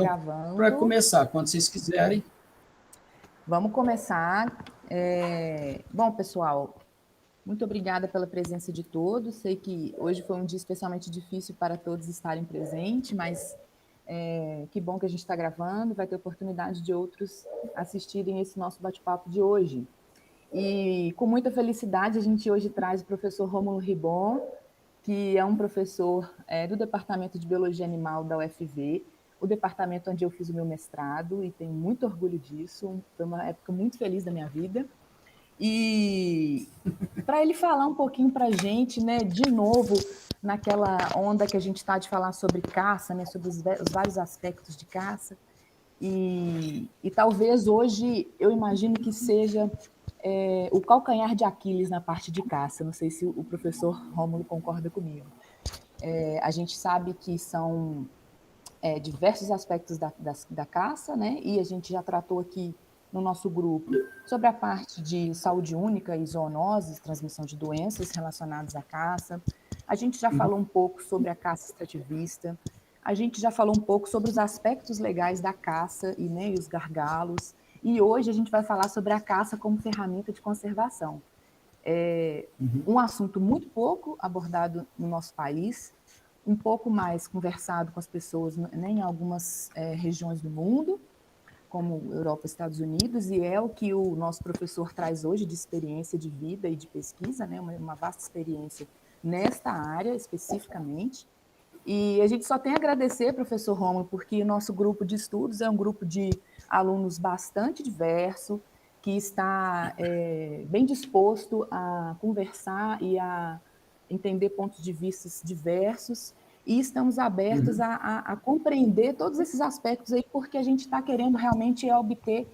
Então, para Gravando. começar, quando vocês quiserem. Vamos começar. Bom, pessoal, muito obrigada pela presença de todos. Sei que hoje foi um dia especialmente difícil para todos estarem presentes, mas que bom que a gente está gravando, vai ter oportunidade de outros assistirem esse nosso bate-papo de hoje. E com muita felicidade, a gente hoje traz o professor Rômulo Ribon, que é um professor do Departamento de Biologia Animal da UFV, o departamento onde eu fiz o meu mestrado, e tenho muito orgulho disso, foi uma época muito feliz da minha vida. E para ele falar um pouquinho para a gente, né, de novo, naquela onda que a gente está de falar sobre caça, né, sobre os vários aspectos de caça, e talvez hoje eu imagino que seja o calcanhar de Aquiles na parte de caça. Não sei se o professor Rômulo concorda comigo. A gente sabe que são diversos aspectos da caça, né? E a gente já tratou aqui no nosso grupo sobre a parte de saúde única e zoonoses, transmissão de doenças relacionadas à caça. A gente já falou um pouco sobre a caça extrativista. A gente já falou um pouco sobre os aspectos legais da caça e, né, os gargalos. E hoje a gente vai falar sobre a caça como ferramenta de conservação. Um assunto muito pouco abordado no nosso país, um pouco mais conversado com as pessoas, né, em algumas regiões do mundo, como Europa e Estados Unidos, e é o que o nosso professor traz hoje de experiência de vida e de pesquisa, né, uma vasta experiência nesta área especificamente. E a gente só tem a agradecer, professor Rômulo, porque o nosso grupo de estudos é um grupo de alunos bastante diverso, que está bem disposto a conversar e a entender pontos de vista diversos, e estamos abertos a compreender todos esses aspectos aí, porque a gente está querendo realmente obter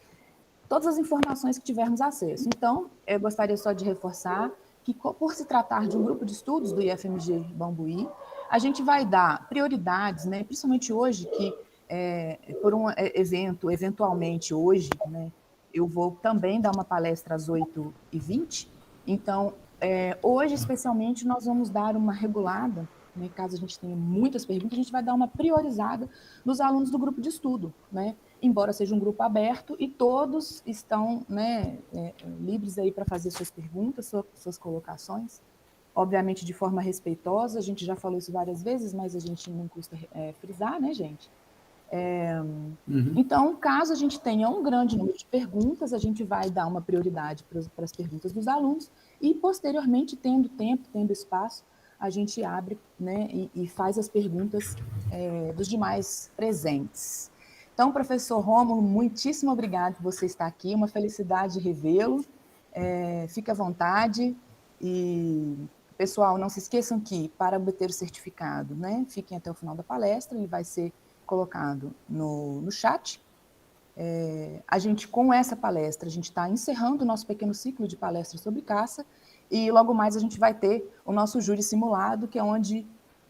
todas as informações que tivermos acesso. Então, eu gostaria só de reforçar que, por se tratar de um grupo de estudos do IFMG Bambuí, a gente vai dar prioridades, né, principalmente hoje, que por um evento, eventualmente hoje, né, eu vou também dar uma palestra às 8h20, então, hoje, especialmente, nós vamos dar uma regulada, né, caso a gente tenha muitas perguntas, a gente vai dar uma priorizada nos alunos do grupo de estudo, né, embora seja um grupo aberto, e todos estão, né, livres aí para fazer suas perguntas, suas colocações, obviamente de forma respeitosa. A gente já falou isso várias vezes, mas a gente não custa frisar, né, gente? Então, caso a gente tenha um grande número de perguntas, a gente vai dar uma prioridade para as perguntas dos alunos e, posteriormente, tendo tempo, tendo espaço, a gente abre, né, e faz as perguntas dos demais presentes. Então, professor Rômulo, muitíssimo obrigado por você estar aqui, uma felicidade revê-lo. Fique à vontade e, pessoal, não se esqueçam que, para obter o certificado, né, fiquem até o final da palestra, ele vai ser colocado no chat. A gente, com essa palestra, a gente está encerrando o nosso pequeno ciclo de palestras sobre caça, e logo mais a gente vai ter o nosso júri simulado, que é onde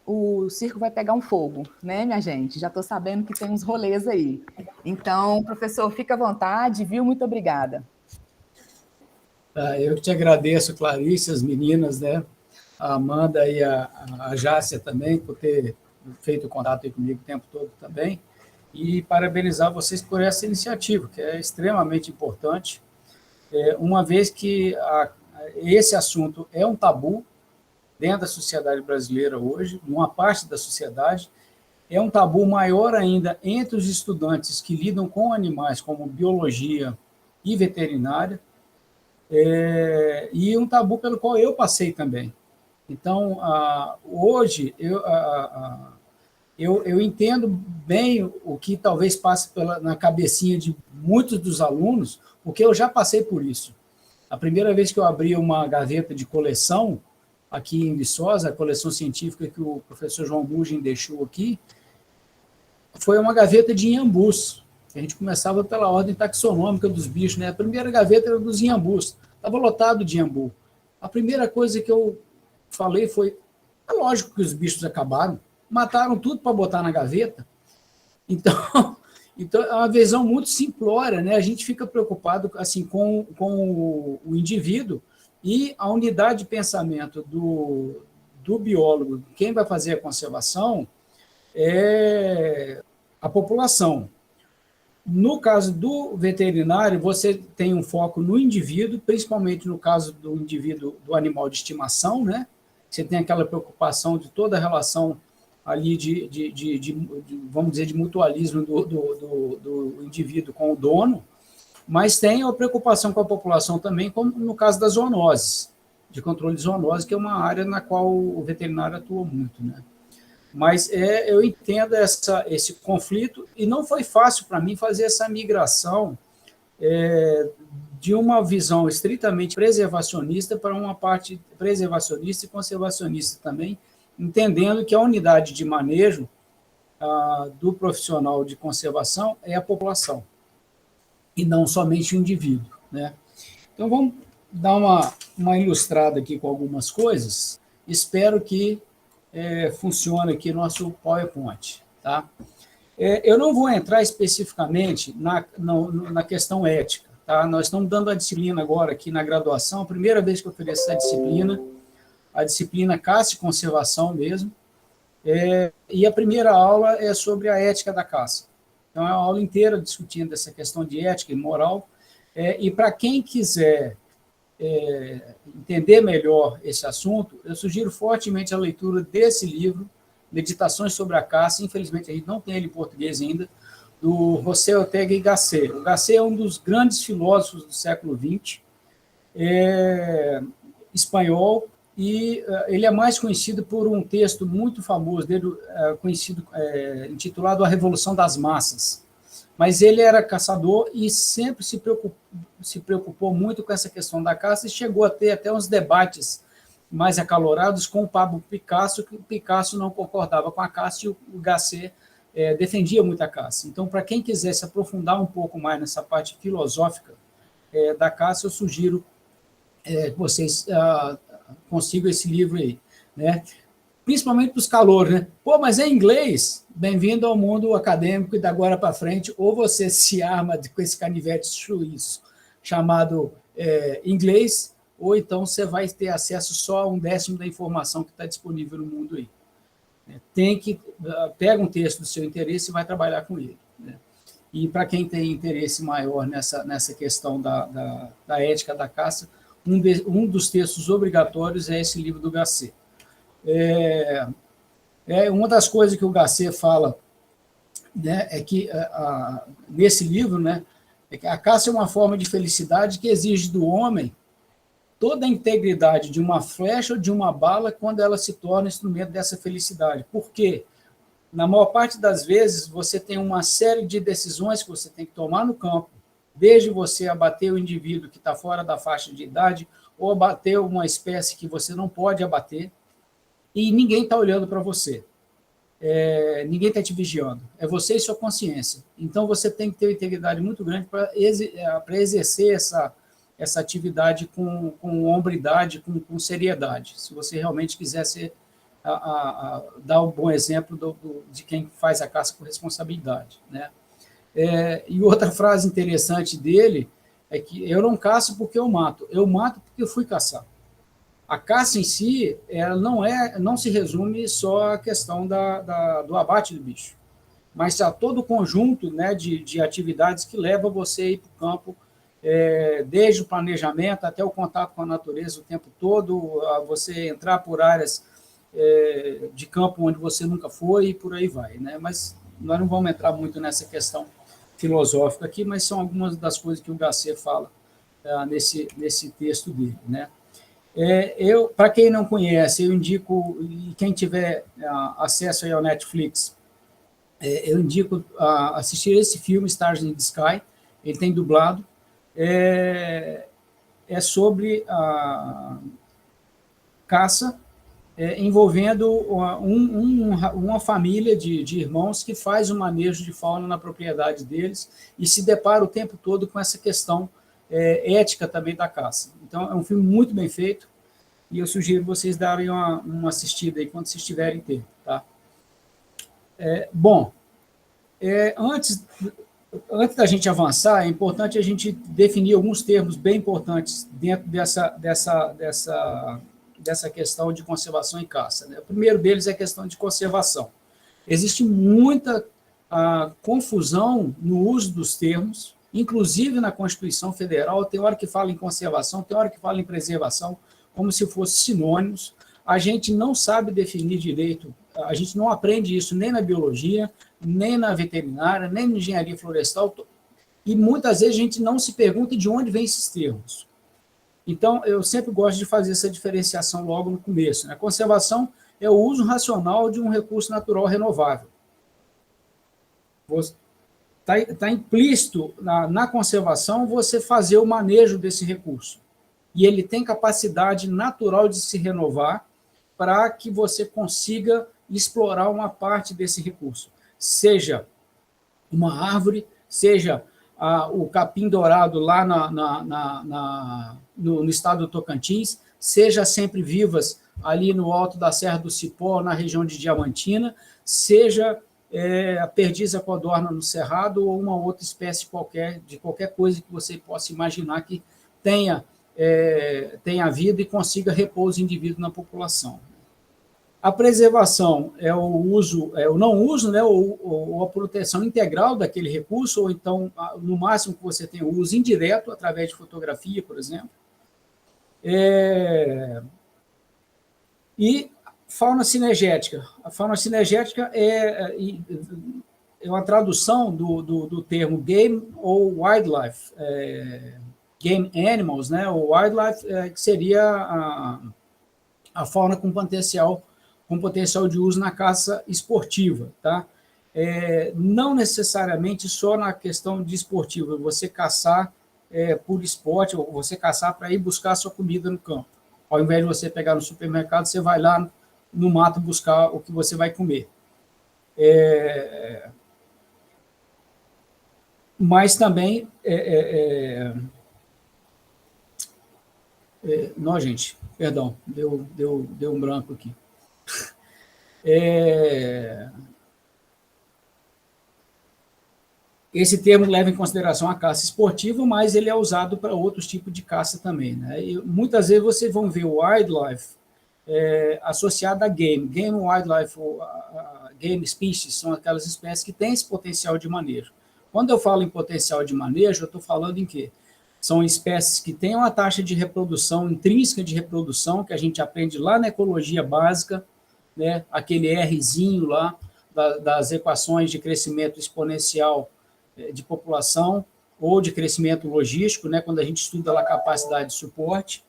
o circo vai pegar um fogo, né, minha gente? Já estou sabendo que tem uns rolês aí. Então, professor, fica à vontade, viu? Muito obrigada. Eu que te agradeço, Clarice, as meninas, né? A Amanda e a Jácia também, por ter feito contato aí comigo o tempo todo também. E parabenizar vocês por essa iniciativa, que é extremamente importante, uma vez que esse assunto é um tabu dentro da sociedade brasileira hoje, numa parte da sociedade, é um tabu maior ainda entre os estudantes que lidam com animais, como biologia e veterinária, e um tabu pelo qual eu passei também. Então, hoje, eu entendo bem o que talvez passe na cabecinha de muitos dos alunos, porque eu já passei por isso. A primeira vez que eu abri uma gaveta de coleção, aqui em Viçosa, a coleção científica que o professor João Bugin deixou aqui, foi uma gaveta de inhambus. A gente começava pela ordem taxonômica dos bichos, né? A primeira gaveta era dos inhambus, estava lotado de inhambu. A primeira coisa que eu falei foi, é lógico que os bichos acabaram, mataram tudo para botar na gaveta. Então, então é uma visão muito simplória, né? A gente fica preocupado assim com o indivíduo, e a unidade de pensamento do biólogo, quem vai fazer a conservação, a população. No caso do veterinário, você tem um foco no indivíduo, principalmente no caso do indivíduo, do animal de estimação, né? Você tem aquela preocupação de toda a relação ali vamos dizer, de mutualismo do indivíduo com o dono, mas tem a preocupação com a população também, como no caso das zoonoses, de controle de zoonose, que é uma área na qual o veterinário atua muito, né? Mas eu entendo esse conflito, e não foi fácil para mim fazer essa migração de uma visão estritamente preservacionista para uma parte preservacionista e conservacionista também, entendendo que a unidade de manejo do profissional de conservação é a população, e não somente o indivíduo, né? Então, vamos dar uma ilustrada aqui com algumas coisas. Espero que funcione aqui nosso PowerPoint, tá? Eu não vou entrar especificamente na questão ética, tá? Nós estamos dando a disciplina agora aqui na graduação, a primeira vez que eu ofereço essa disciplina, a disciplina Caça e Conservação mesmo, e a primeira aula é sobre a ética da caça. Então, é uma aula inteira discutindo essa questão de ética e moral, e para quem quiser entender melhor esse assunto, eu sugiro fortemente a leitura desse livro, Meditações sobre a Caça. Infelizmente, a gente não tem ele em português ainda, do José Ortega y Gasset. O Gasset é um dos grandes filósofos do século XX, espanhol, e ele é mais conhecido por um texto muito famoso dele, intitulado A Revolução das Massas. Mas ele era caçador e sempre se preocupou muito com essa questão da caça, e chegou a ter até uns debates mais acalorados com o Pablo Picasso, que o Picasso não concordava com a caça e o Gasset defendia muito a caça. Então, para quem quiser se aprofundar um pouco mais nessa parte filosófica da caça, eu sugiro que vocês consigam esse livro aí, né? Principalmente para os calouros, né? Pô, mas é inglês? Bem-vindo ao mundo acadêmico, e da agora para frente, ou você se arma com esse canivete suíço chamado inglês, ou então você vai ter acesso só a 1/10 da informação que está disponível no mundo aí. Pega um texto do seu interesse e vai trabalhar com ele, né? E para quem tem interesse maior nessa questão da ética da caça, um dos textos obrigatórios é esse livro do Gasset. Uma das coisas que o Gasset fala, né, é que nesse livro, né, é que a caça é uma forma de felicidade que exige do homem toda a integridade de uma flecha ou de uma bala quando ela se torna instrumento dessa felicidade. Por quê? Na maior parte das vezes, você tem uma série de decisões que você tem que tomar no campo, desde você abater o indivíduo que está fora da faixa de idade, ou abater uma espécie que você não pode abater, e ninguém está olhando para você. Ninguém está te vigiando. É você e sua consciência. Então, você tem que ter uma integridade muito grande para exercer essa atividade com hombridade, com seriedade, se você realmente quiser dar um bom exemplo de quem faz a caça com responsabilidade, né? E outra frase interessante dele é que eu não caço porque eu mato porque eu fui caçar. A caça em si, ela não se resume só à questão do abate do bicho, mas a todo o conjunto, né, de atividades que leva você a ir para o campo, desde o planejamento até o contato com a natureza o tempo todo, você entrar por áreas de campo onde você nunca foi e por aí vai, né? Mas nós não vamos entrar muito nessa questão filosófica aqui, mas são algumas das coisas que o Gasset fala nesse texto dele, né? Para quem não conhece, eu indico, e quem tiver acesso aí ao Netflix, eu indico assistir esse filme, Stars in the Sky. Ele tem dublado, é sobre a caça, envolvendo uma família de irmãos que faz o manejo de fauna na propriedade deles e se depara o tempo todo com essa questão ética também da caça. Então, é um filme muito bem feito e eu sugiro vocês darem uma assistida aí quando vocês tiverem tempo, tá? Antes da gente avançar, é importante a gente definir alguns termos bem importantes dentro dessa questão de conservação e caça, né? O primeiro deles é a questão de conservação. Existe muita a confusão no uso dos termos, inclusive na Constituição Federal, tem hora que fala em conservação, tem hora que fala em preservação, como se fossem sinônimos. A gente não sabe definir direito, a gente não aprende isso nem na biologia, nem na veterinária, nem na engenharia florestal, e muitas vezes a gente não se pergunta de onde vêm esses termos. Então, eu sempre gosto de fazer essa diferenciação logo no começo. A conservação é o uso racional de um recurso natural renovável. Está implícito na conservação você fazer o manejo desse recurso. E ele tem capacidade natural de se renovar para que você consiga explorar uma parte desse recurso. Seja uma árvore, seja o capim-dourado lá no estado do Tocantins, seja sempre vivas ali no alto da Serra do Cipó, na região de Diamantina, seja a perdiz à codorna no Cerrado ou uma outra espécie qualquer, de qualquer coisa que você possa imaginar que tenha vida e consiga repor os indivíduos na população. A preservação é o não uso, né, ou a proteção integral daquele recurso, ou então, no máximo, que você tem o uso indireto, através de fotografia, por exemplo. E fauna cinegética. A fauna cinegética é uma tradução do termo game ou wildlife. Game animals, né, ou wildlife, que seria a fauna com potencial de uso na caça esportiva. Tá? Não necessariamente só na questão de esportiva, você caçar por esporte, ou você caçar para ir buscar a sua comida no campo. Ao invés de você pegar no supermercado, você vai lá no mato buscar o que você vai comer. Mas também... não, gente, perdão, deu um branco aqui. Esse termo leva em consideração a caça esportiva, mas ele é usado para outros tipos de caça também. Né? E muitas vezes vocês vão ver o wildlife associado a game. Game wildlife, ou game species, são aquelas espécies que têm esse potencial de manejo. Quando eu falo em potencial de manejo, eu estou falando em quê? São espécies que têm uma taxa de reprodução, intrínseca de reprodução, que a gente aprende lá na ecologia básica, né? Aquele Rzinho lá, das equações de crescimento exponencial de população, ou de crescimento logístico, né? Quando a gente estuda lá a capacidade de suporte.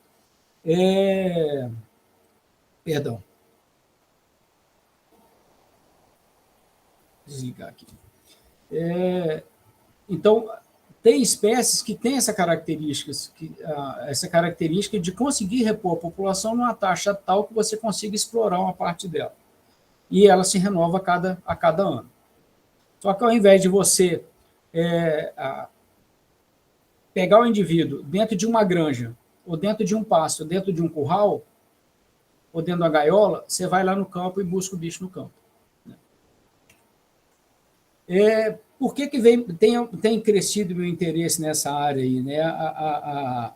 Perdão. Desligar aqui. Então, tem espécies que têm essa característica de conseguir repor a população numa taxa tal que você consiga explorar uma parte dela. E ela se renova a cada ano. Só que ao invés de você pegar o indivíduo dentro de uma granja, ou dentro de um pasto, ou dentro de um curral, ou dentro de uma gaiola, você vai lá no campo e busca o bicho no campo. Por que tem crescido meu interesse nessa área aí? Né? A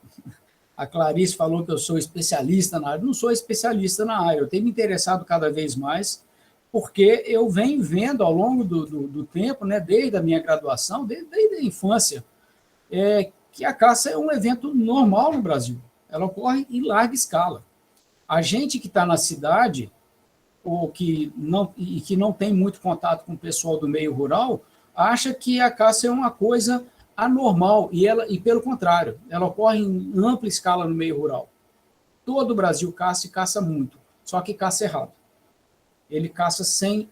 Clarice falou que eu sou especialista na área. Não sou especialista na área, eu tenho me interessado cada vez mais, porque eu venho vendo ao longo do tempo, né, desde a minha graduação, desde a infância, que a caça é um evento normal no Brasil. Ela ocorre em larga escala. A gente que está na cidade, ou que não tem muito contato com o pessoal do meio rural, acha que a caça é uma coisa anormal, e pelo contrário, ela ocorre em ampla escala no meio rural. Todo o Brasil caça e caça muito, só que caça errado. Ele caça sem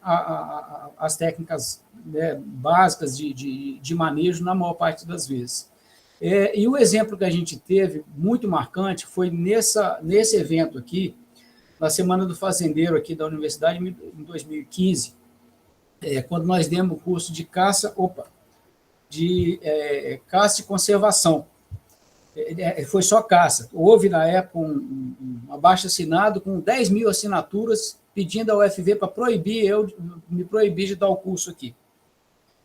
as técnicas, né, básicas de manejo, na maior parte das vezes. E o exemplo que a gente teve, muito marcante, foi nesse evento aqui, na Semana do Fazendeiro aqui da Universidade, em 2015, quando nós demos o curso de caça e conservação. Foi só caça. Houve, na época, um abaixo-assinado com 10 mil assinaturas pedindo ao UFV para me proibir de dar o curso aqui.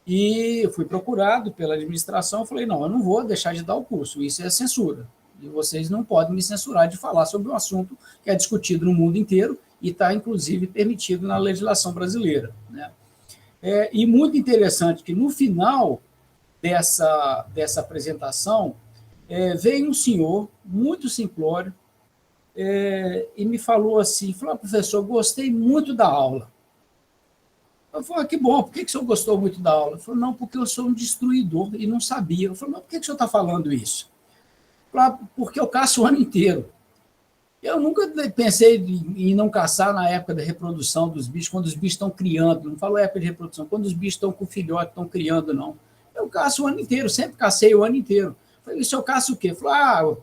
E eu fui procurado pela administração, falei, não, eu não vou deixar de dar o curso, isso é censura. E vocês não podem me censurar de falar sobre um assunto que é discutido no mundo inteiro e está, inclusive, permitido na legislação brasileira. Né? E muito interessante que, no final dessa apresentação, veio um senhor muito simplório e me falou assim, professor, gostei muito da aula. Eu falei, que bom, por que o senhor gostou muito da aula? Ele falou, não, porque eu sou um destruidor e não sabia. Eu falei, mas por que o senhor está falando isso? Eu falei, porque eu caço o ano inteiro. Eu nunca pensei em não caçar na época da reprodução dos bichos, quando os bichos estão criando. Não falo época de reprodução, quando os bichos estão com filhote, estão criando, não. Eu caço o ano inteiro, sempre cacei o ano inteiro. Eu falei, isso eu caço o quê? Eu falei,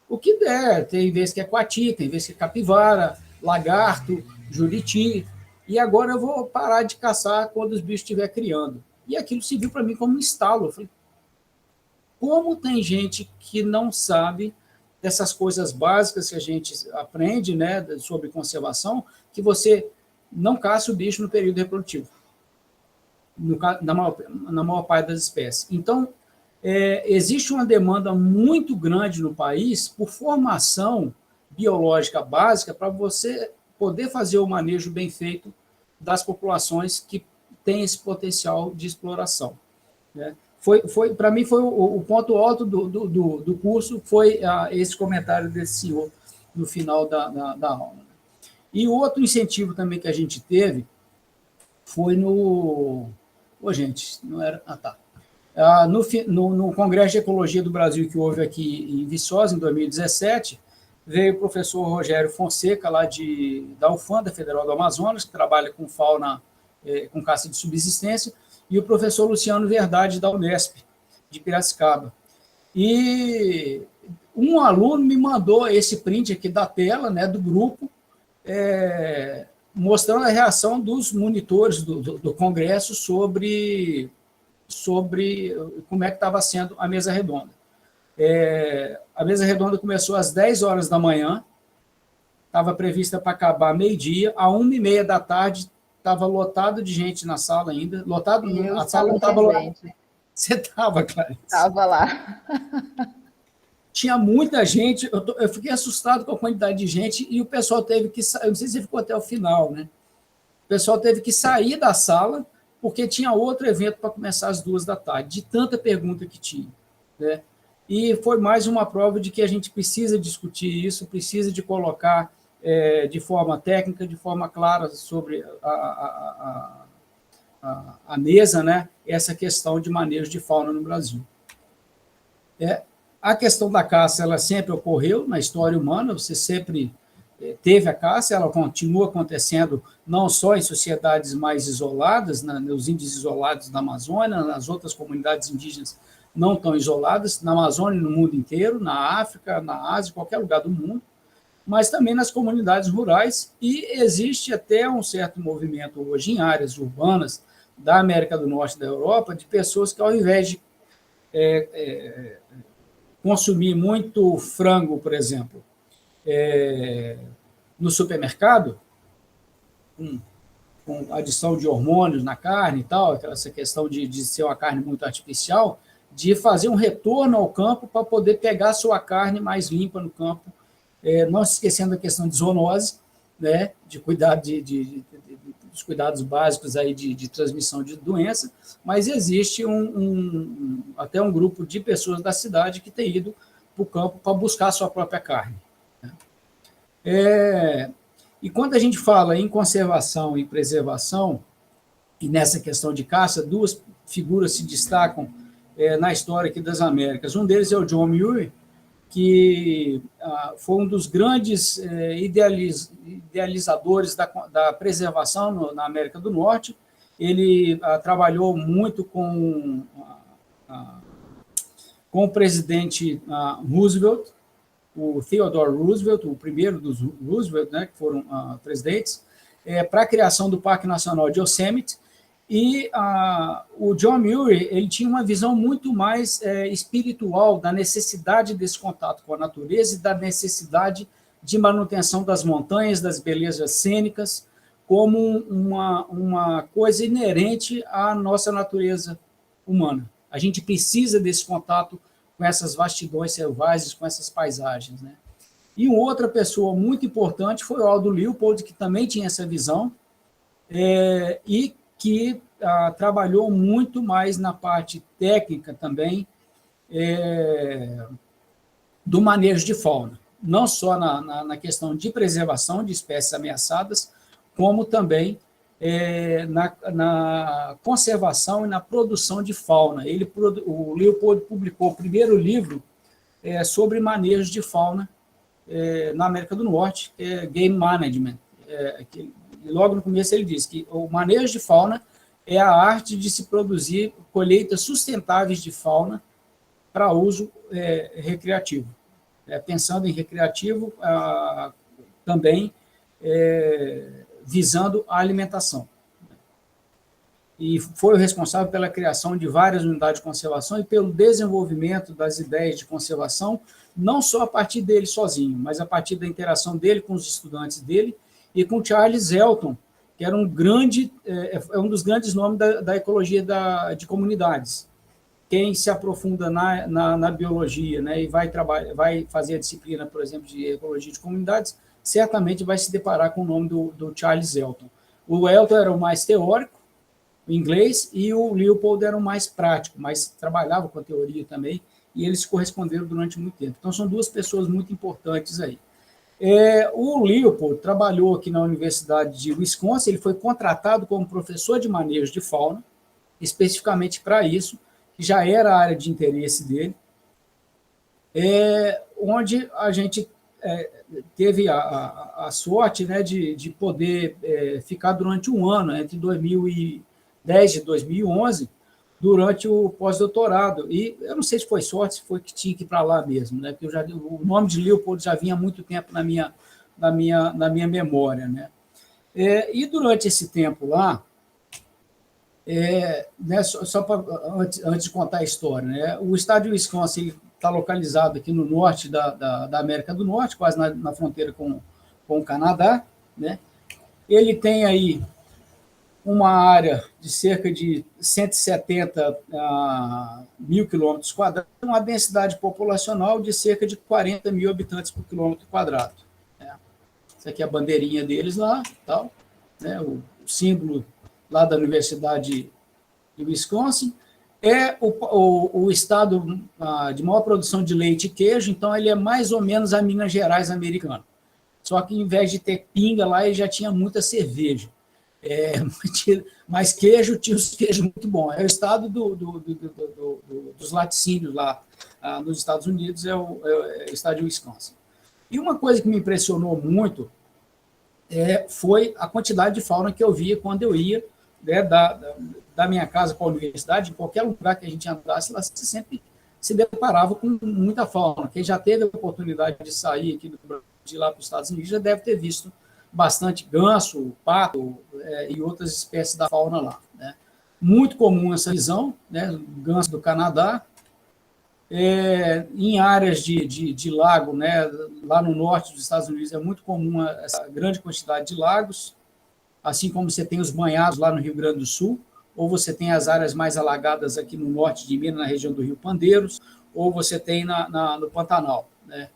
o que der. Tem vezes que é coati, tem vezes que é capivara, lagarto, juriti. E agora eu vou parar de caçar quando os bichos estiverem criando. E aquilo serviu para mim como um estalo. Eu falei, como tem gente que não sabe dessas coisas básicas que a gente aprende, né, sobre conservação, que você não caça o bicho no período reprodutivo, na maior parte das espécies. Então, existe uma demanda muito grande no país por formação biológica básica para você poder fazer o manejo bem feito das populações que têm esse potencial de exploração, né? Para mim, foi o ponto alto do curso, foi esse comentário desse senhor no final da aula. E outro incentivo também que a gente teve foi no... gente, não era... tá. No Congresso de Ecologia do Brasil, que houve aqui em Viçosa, em 2017, veio o professor Rogério Fonseca, lá da UFAM, da Federal do Amazonas, que trabalha com fauna, com caça de subsistência, e o professor Luciano Verdade, da Unesp, de Piracicaba. E um aluno me mandou esse print aqui da tela, né, do grupo, mostrando a reação dos monitores do Congresso sobre como é que estava sendo a mesa redonda. A mesa redonda começou às 10 horas da manhã, estava prevista para acabar meio-dia, à 1h30 da tarde, estava lotado de gente na sala ainda. Lotado, a sala não estava lotada. Você estava, Clarice? Estava lá. Tinha muita gente, eu fiquei assustado com a quantidade de gente, e o pessoal teve que sair, eu não sei se ficou até o final, né? O pessoal teve que sair da sala, porque tinha outro evento para começar às 2 da tarde, de tanta pergunta que tinha, né? E foi mais uma prova de que a gente precisa discutir isso, precisa de colocar de forma técnica, de forma clara sobre a mesa, né, essa questão de manejo de fauna no Brasil. A questão da caça, ela sempre ocorreu na história humana, você sempre teve a caça, ela continua acontecendo não só em sociedades mais isoladas, nos índios isolados da Amazônia, nas outras comunidades indígenas não tão isoladas, na Amazônia e no mundo inteiro, na África, na Ásia, qualquer lugar do mundo, mas também nas comunidades rurais, e existe até um certo movimento hoje em áreas urbanas da América do Norte e da Europa, de pessoas que, ao invés de consumir muito frango, por exemplo, no supermercado, com adição de hormônios na carne e tal, essa questão de ser uma carne muito artificial, de fazer um retorno ao campo para poder pegar a sua carne mais limpa no campo, não se esquecendo da questão de zoonose, né, de cuidar dos cuidados básicos aí de transmissão de doença, mas existe até um grupo de pessoas da cidade que tem ido para o campo para buscar a sua própria carne, né? E quando a gente fala em conservação e preservação, e nessa questão de caça, duas figuras se destacam na história aqui das Américas. Um deles é o John Muir, que foi um dos grandes idealizadores da preservação na América do Norte. Ele trabalhou muito com o presidente Roosevelt, o Theodore Roosevelt, o primeiro dos Roosevelt, né, que foram presidentes, para a criação do Parque Nacional de Yosemite. E o John Muir, ele tinha uma visão muito mais espiritual da necessidade desse contato com a natureza e da necessidade de manutenção das montanhas, das belezas cênicas, como uma coisa inerente à nossa natureza humana. A gente precisa desse contato com essas vastidões selvagens, com essas paisagens, né? E uma outra pessoa muito importante foi o Aldo Leopold, que também tinha essa visão, e que trabalhou muito mais na parte técnica também do manejo de fauna, não só na questão de preservação de espécies ameaçadas, como também na conservação e na produção de fauna. O Leopold publicou o primeiro livro sobre manejo de fauna na América do Norte, Game Management. Logo no começo ele diz que o manejo de fauna é a arte de se produzir colheitas sustentáveis de fauna para uso recreativo. Pensando em recreativo, também visando a alimentação. E foi o responsável pela criação de várias unidades de conservação e pelo desenvolvimento das ideias de conservação, não só a partir dele sozinho, mas a partir da interação dele com os estudantes dele e com Charles Elton, que era um dos grandes nomes da ecologia de comunidades. Quem se aprofunda na biologia, né, e vai fazer a disciplina, por exemplo, de ecologia de comunidades, certamente vai se deparar com o nome do Charles Elton. O Elton era o mais teórico, o inglês, e o Leopold era o mais prático, mas trabalhava com a teoria também, e eles se corresponderam durante muito tempo. Então, são duas pessoas muito importantes aí. O Leopold trabalhou aqui na Universidade de Wisconsin, ele foi contratado como professor de manejo de fauna, especificamente para isso, que já era a área de interesse dele, onde a gente teve a sorte, né, de poder ficar durante um ano, entre 2010 e 2011, durante o pós-doutorado. E eu não sei se foi sorte, se foi que tinha que ir para lá mesmo, né, porque o nome de Leopold já vinha há muito tempo na minha memória. Né. E durante esse tempo lá, né, só antes de contar a história, né, o estado de Wisconsin está localizado aqui no norte da América do Norte, quase na fronteira com o Canadá. Né? Ele tem aí uma área de cerca de 170 mil quilômetros quadrados, uma densidade populacional de cerca de 40 mil habitantes por quilômetro quadrado. Né? Essa aqui é a bandeirinha deles lá, tal, né? O símbolo lá da Universidade de Wisconsin. O estado de maior produção de leite e queijo, então ele é mais ou menos a Minas Gerais americana. Só que, em vez de ter pinga lá, ele já tinha muita cerveja. Mas queijo, tinha os queijos muito bons. É o estado dos laticínios lá nos Estados Unidos, é o estado de Wisconsin. E uma coisa que me impressionou muito foi a quantidade de fauna que eu via quando eu ia, né, da minha casa para a universidade, em qualquer lugar que a gente andasse, lá você sempre se deparava com muita fauna. Quem já teve a oportunidade de sair aqui do Brasil, de ir lá para os Estados Unidos, já deve ter visto bastante ganso, pato e outras espécies da fauna lá. Né? Muito comum essa visão, né, ganso do Canadá, em áreas de lago, né, lá no norte dos Estados Unidos é muito comum essa grande quantidade de lagos, assim como você tem os banhados lá no Rio Grande do Sul, ou você tem as áreas mais alagadas aqui no norte de Minas, na região do Rio Pandeiros, ou você tem no Pantanal. Né?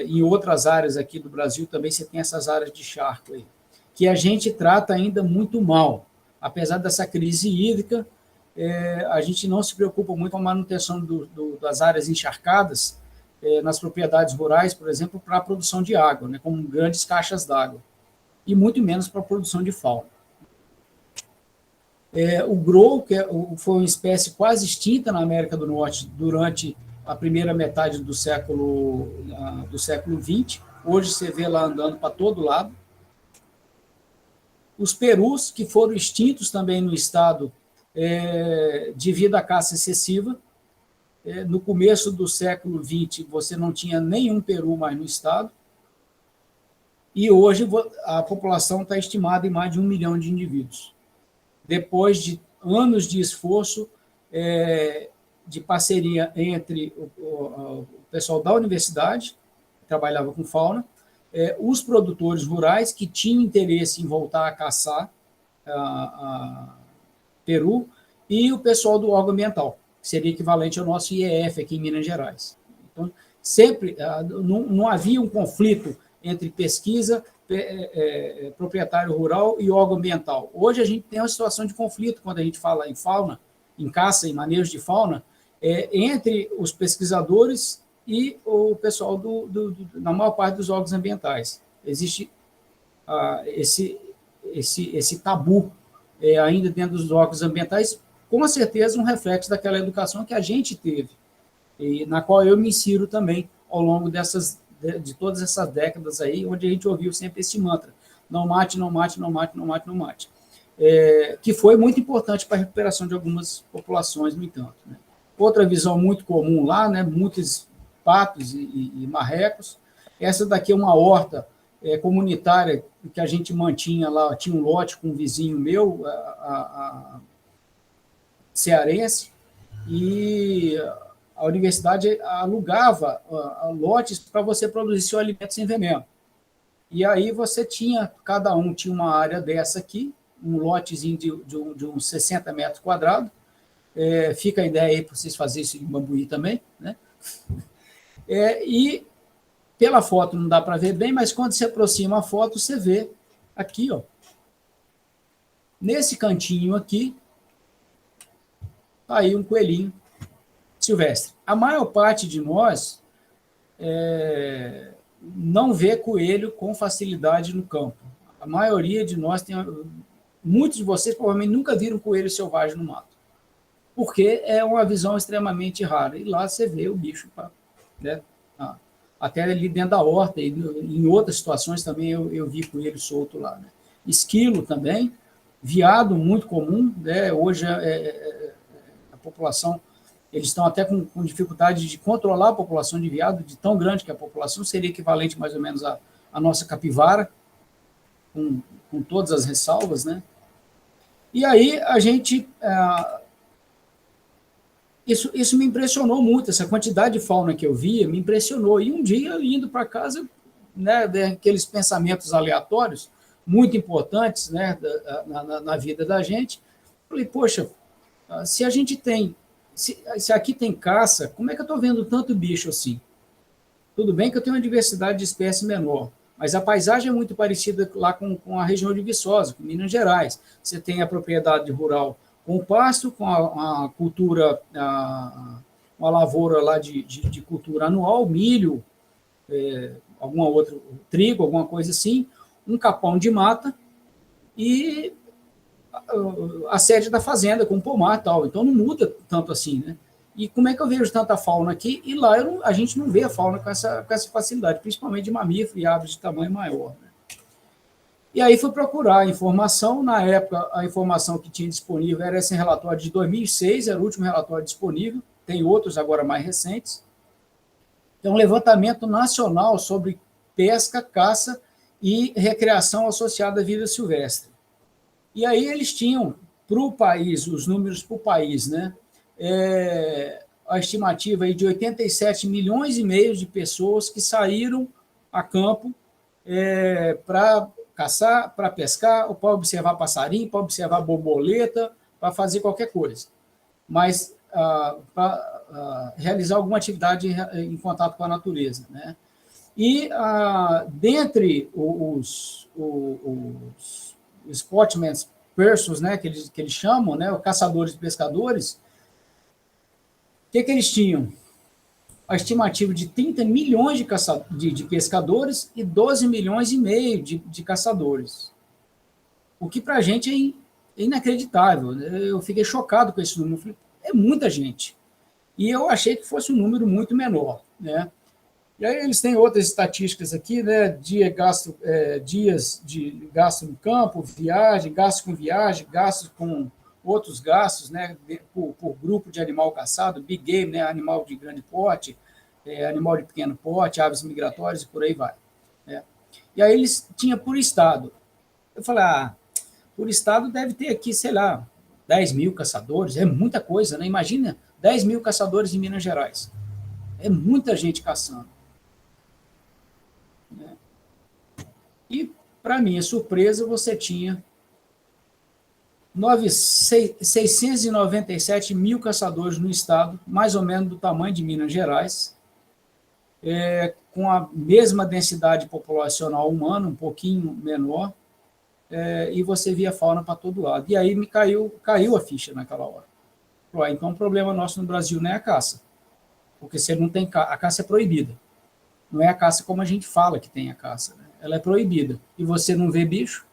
Em outras áreas aqui do Brasil também você tem essas áreas de charco aí, que a gente trata ainda muito mal. Apesar dessa crise hídrica, a gente não se preocupa muito com a manutenção das áreas encharcadas nas propriedades rurais, por exemplo, para a produção de água, né, como grandes caixas d'água, e muito menos para a produção de fauna. O grou, que foi uma espécie quase extinta na América do Norte durante a primeira metade do século XX. Hoje você vê lá andando para todo lado. Os perus, que foram extintos também no estado devido à caça excessiva. No começo do século XX, você não tinha nenhum peru mais no estado. E hoje a população está estimada em mais de 1 milhão de indivíduos. Depois de anos de esforço, de parceria entre o pessoal da universidade, que trabalhava com fauna, os produtores rurais que tinham interesse em voltar a caçar peru, e o pessoal do órgão ambiental, que seria equivalente ao nosso IEF aqui em Minas Gerais. Então, sempre não havia um conflito entre pesquisa proprietário rural e órgão ambiental. Hoje a gente tem uma situação de conflito quando a gente fala em fauna, em caça e manejo de fauna, entre os pesquisadores e o pessoal na maior parte dos órgãos ambientais. Existe esse tabu ainda dentro dos órgãos ambientais, com certeza um reflexo daquela educação que a gente teve, e na qual eu me insiro também ao longo de todas essas décadas aí, onde a gente ouviu sempre esse mantra: não mate, não mate, não mate, não mate, não mate. Que foi muito importante para a recuperação de algumas populações, no entanto. Né? Outra visão muito comum lá, né, muitos patos e marrecos. Essa daqui é uma horta comunitária que a gente mantinha lá, tinha um lote com um vizinho meu, cearense, e a universidade alugava lotes para você produzir seu alimento sem veneno. E aí você tinha, cada um tinha uma área dessa aqui, um lotezinho de uns 60 metros quadrados. Fica a ideia aí para vocês fazerem isso em Bambuí também, né? E pela foto não dá para ver bem, mas quando você aproxima a foto, você vê aqui, ó, nesse cantinho aqui, tá aí um coelhinho silvestre. A maior parte de nós não vê coelho com facilidade no campo. A maioria de nós muitos de vocês provavelmente nunca viram coelho selvagem no mato, porque é uma visão extremamente rara. E lá você vê o bicho, né? Até ali dentro da horta, e em outras situações também eu vi coelho solto lá. Né? Esquilo também, veado muito comum, né? Hoje a população, eles estão até com dificuldade de controlar a população de veado, de tão grande que a população, seria equivalente mais ou menos à nossa capivara, com todas as ressalvas, né? E aí a gente... Isso me impressionou muito, essa quantidade de fauna que eu via me impressionou. E um dia, indo para casa, né, aqueles pensamentos aleatórios, muito importantes, né, na vida da gente, falei, poxa, se a gente tem... Se aqui tem caça, como é que eu estou vendo tanto bicho assim? Tudo bem que eu tenho uma diversidade de espécies menor, mas a paisagem é muito parecida lá com a região de Viçosa, com Minas Gerais. Você tem a propriedade rural com o pasto, com a cultura, uma lavoura lá de cultura anual, milho, alguma outra, trigo, alguma coisa assim, um capão de mata e a sede da fazenda com pomar e tal. Então não muda tanto assim, né? E como é que eu vejo tanta fauna aqui? E lá a gente não vê a fauna com essa facilidade, principalmente de mamífero e aves de tamanho maior. Né? E aí fui procurar a informação. Na época, a informação que tinha disponível era esse relatório de 2006, era o último relatório disponível, tem outros agora mais recentes. É um levantamento nacional sobre pesca, caça e recreação associada à vida silvestre. E aí eles tinham, para o país, os números para o país, né? A estimativa aí de 87 milhões e meio de pessoas que saíram a campo para caçar, para pescar, ou para observar passarinho, para observar borboleta, para fazer qualquer coisa. Mas para realizar alguma atividade em contato com a natureza. Né? E dentre os sportsmen persons, né, que eles chamam, né, os caçadores e pescadores, o que eles tinham? A estimativa de 30 milhões de pescadores e 12 milhões e meio de caçadores. O que para a gente é inacreditável. Eu fiquei chocado com esse número. É muita gente. E eu achei que fosse um número muito menor. Né? E aí eles têm outras estatísticas aqui, né? Dias de gasto no campo, gasto com viagem, gasto com outros gastos, né? Por grupo de animal caçado, big game, né? Animal de grande porte, animal de pequeno porte, aves migratórias e por aí vai. Né? E aí eles tinham por estado. Eu falei, por estado deve ter aqui, sei lá, 10 mil caçadores, é muita coisa, né? Imagina 10 mil caçadores em Minas Gerais. É muita gente caçando. E, para minha surpresa, você tinha 697 mil caçadores no estado, mais ou menos do tamanho de Minas Gerais, com a mesma densidade populacional humana, um pouquinho menor, e você via fauna para todo lado. E aí me caiu a ficha naquela hora. Então, o problema nosso no Brasil não é a caça, porque você não tem a caça é proibida. Não é a caça como a gente fala que tem a caça, né? Ela é proibida. E você não vê bicho,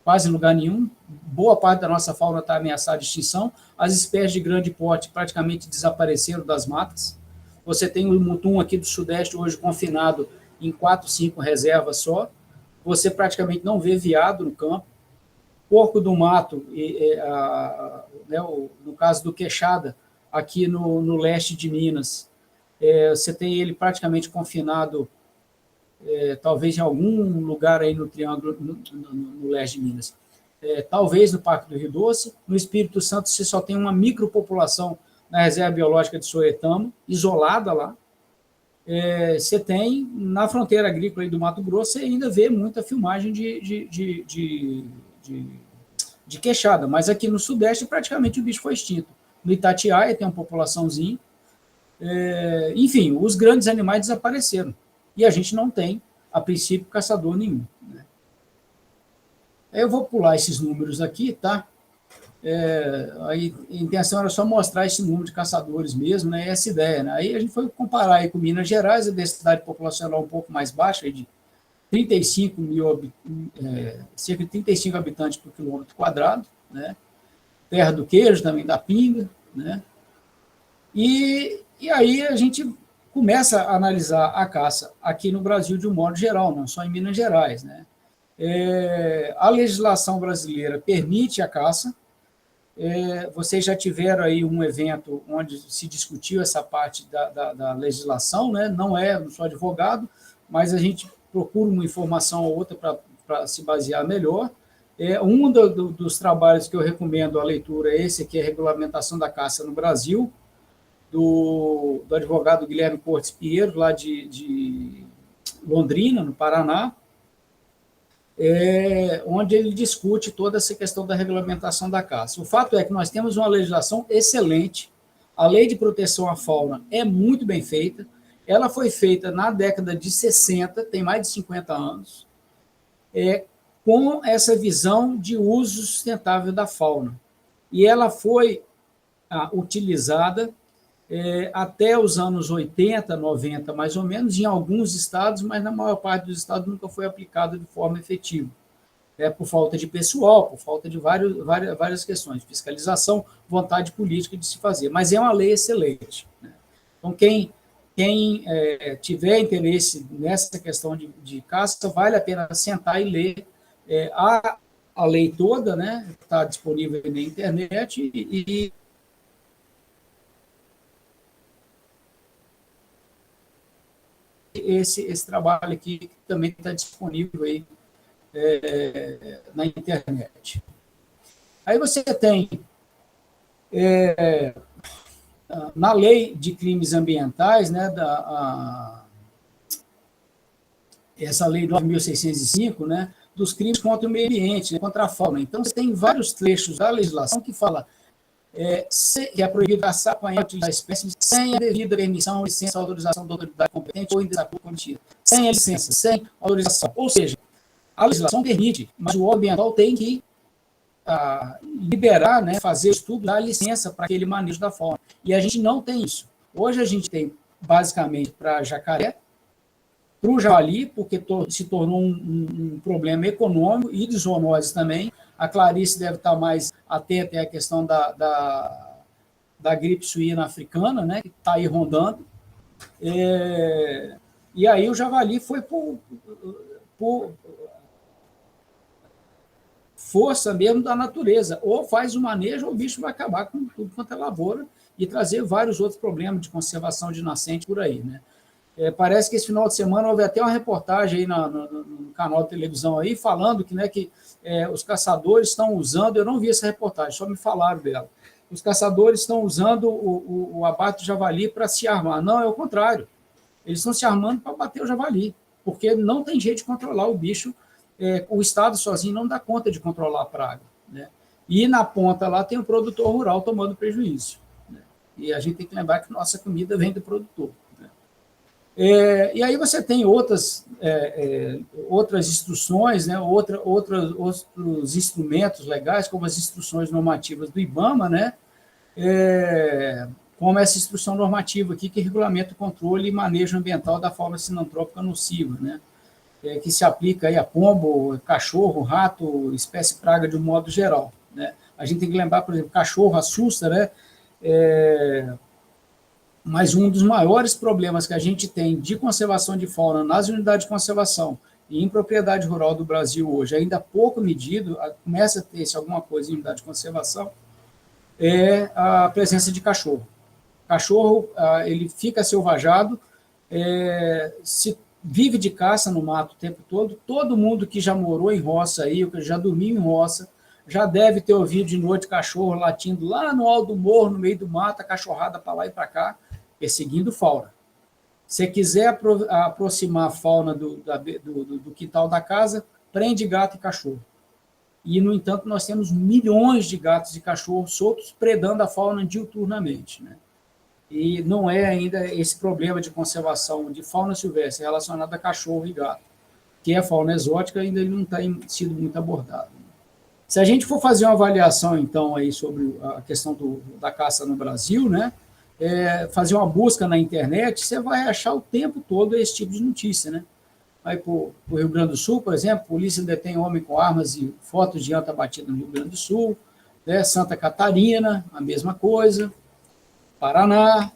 quase em lugar nenhum. Boa parte da nossa fauna está ameaçada de extinção. As espécies de grande porte praticamente desapareceram das matas. Você tem o mutum aqui do Sudeste hoje confinado em 4, 5 reservas só. Você praticamente não vê veado no campo. Porco do mato, né, no caso do Queixada, aqui no leste de Minas, você tem ele praticamente confinado, talvez em algum lugar aí no Triângulo, no leste de Minas. Talvez no Parque do Rio Doce. No Espírito Santo, você só tem uma micropopulação na Reserva Biológica de Soretama, isolada lá. Você tem, na fronteira agrícola aí do Mato Grosso, você ainda vê muita filmagem de queixada, mas aqui no Sudeste praticamente o bicho foi extinto. No Itatiaia tem uma populaçãozinha. Enfim, os grandes animais desapareceram. E a gente não tem, a princípio, caçador nenhum, né? Eu vou pular esses números aqui, tá? A intenção era só mostrar esse número de caçadores mesmo, né? Essa ideia, né? Aí a gente foi comparar aí com Minas Gerais, a densidade populacional um pouco mais baixa, de 35 mil, cerca de 35 habitantes por quilômetro quadrado, né? Terra do queijo, também da pinga, né? E aí a gente começa a analisar a caça aqui no Brasil de um modo geral, não só em Minas Gerais, né? A legislação brasileira permite a caça. Vocês já tiveram aí um evento onde se discutiu essa parte da legislação, né? Não sou advogado, mas a gente procura uma informação ou outra para se basear melhor. Um dos trabalhos que eu recomendo a leitura é esse aqui, a Regulamentação da Caça no Brasil, do advogado Guilherme Cortes Pinheiro, lá de Londrina, no Paraná, onde ele discute toda essa questão da regulamentação da caça. O fato é que nós temos uma legislação excelente, a Lei de Proteção à Fauna é muito bem feita, ela foi feita na década de 60, tem mais de 50 anos, com essa visão de uso sustentável da fauna. E ela foi utilizada até os anos 80, 90, mais ou menos, em alguns estados, mas na maior parte dos estados nunca foi aplicada de forma efetiva. Por falta de pessoal, por falta de várias questões, fiscalização, vontade política de se fazer. Mas é uma lei excelente, né? Então, quem tiver interesse nessa questão de caça, vale a pena sentar e ler a lei toda, né? Está disponível na internet e esse trabalho aqui que também está disponível aí na internet. Aí você tem, na lei de crimes ambientais, né, essa lei 9.605, né, dos crimes contra o meio ambiente, né, contra a fauna. Então, você tem vários trechos da legislação que fala que é proibido caçar, apanhar, utilizar espécies sem a devida permissão, licença, autorização da autoridade competente ou em desacordo com a medida. Sem a licença, sem autorização. Ou seja, a legislação permite, mas o ambiental tem que liberar, né, fazer o estudo, dar licença para aquele manejo da fauna. E a gente não tem isso. Hoje a gente tem, basicamente, para jacaré, para o javali, porque se tornou um problema econômico e de zoonose também. A Clarice deve estar mais atenta à questão da gripe suína africana, né, que está aí rondando. E aí o javali foi por força mesmo da natureza. Ou faz o manejo, ou o bicho vai acabar com tudo quanto é lavoura e trazer vários outros problemas de conservação de nascente por aí, né? Parece que esse final de semana houve até uma reportagem aí no canal de televisão aí, falando que os caçadores estão usando, eu não vi essa reportagem, só me falaram dela, os caçadores estão usando o abate do javali para se armar. Não, é o contrário. Eles estão se armando para bater o javali, porque não tem jeito de controlar o bicho. O Estado sozinho não dá conta de controlar a praga, né? E na ponta lá tem o produtor rural tomando prejuízo, né? E a gente tem que lembrar que nossa comida vem do produtor, né? E aí você tem outras instruções, né, outros instrumentos legais, como as instruções normativas do IBAMA, né, como essa instrução normativa aqui, que regulamenta o controle e manejo ambiental da fauna sinantrópica nociva, né, que se aplica aí a pombo, cachorro, rato, espécie praga de um modo geral, né. A gente tem que lembrar, por exemplo, cachorro assusta, né, mas um dos maiores problemas que a gente tem de conservação de fauna nas unidades de conservação e em propriedade rural do Brasil hoje, ainda pouco medido, começa a ter-se alguma coisa em unidade de conservação, é a presença de cachorro. Cachorro, ele fica selvajado, se vive de caça no mato o tempo todo. Todo mundo que já morou em roça aí, ou que já dormiu em roça, já deve ter ouvido de noite cachorro latindo lá no alto do morro, no meio do mato, a cachorrada para lá e para cá, perseguindo fauna. Se quiser aproximar a fauna do quintal da casa, prende gato e cachorro. E, no entanto, nós temos milhões de gatos e cachorros soltos predando a fauna diuturnamente, né? E não é ainda esse problema de conservação de fauna silvestre relacionado a cachorro e gato, que é fauna exótica, ainda não tem sido muito abordado. Se a gente for fazer uma avaliação, então, aí sobre a questão da caça no Brasil, né, fazer uma busca na internet, você vai achar o tempo todo esse tipo de notícia, né? Vai para o Rio Grande do Sul, por exemplo, polícia detém homem com armas e fotos de anta batida no Rio Grande do Sul, né? Santa Catarina, a mesma coisa, Paraná,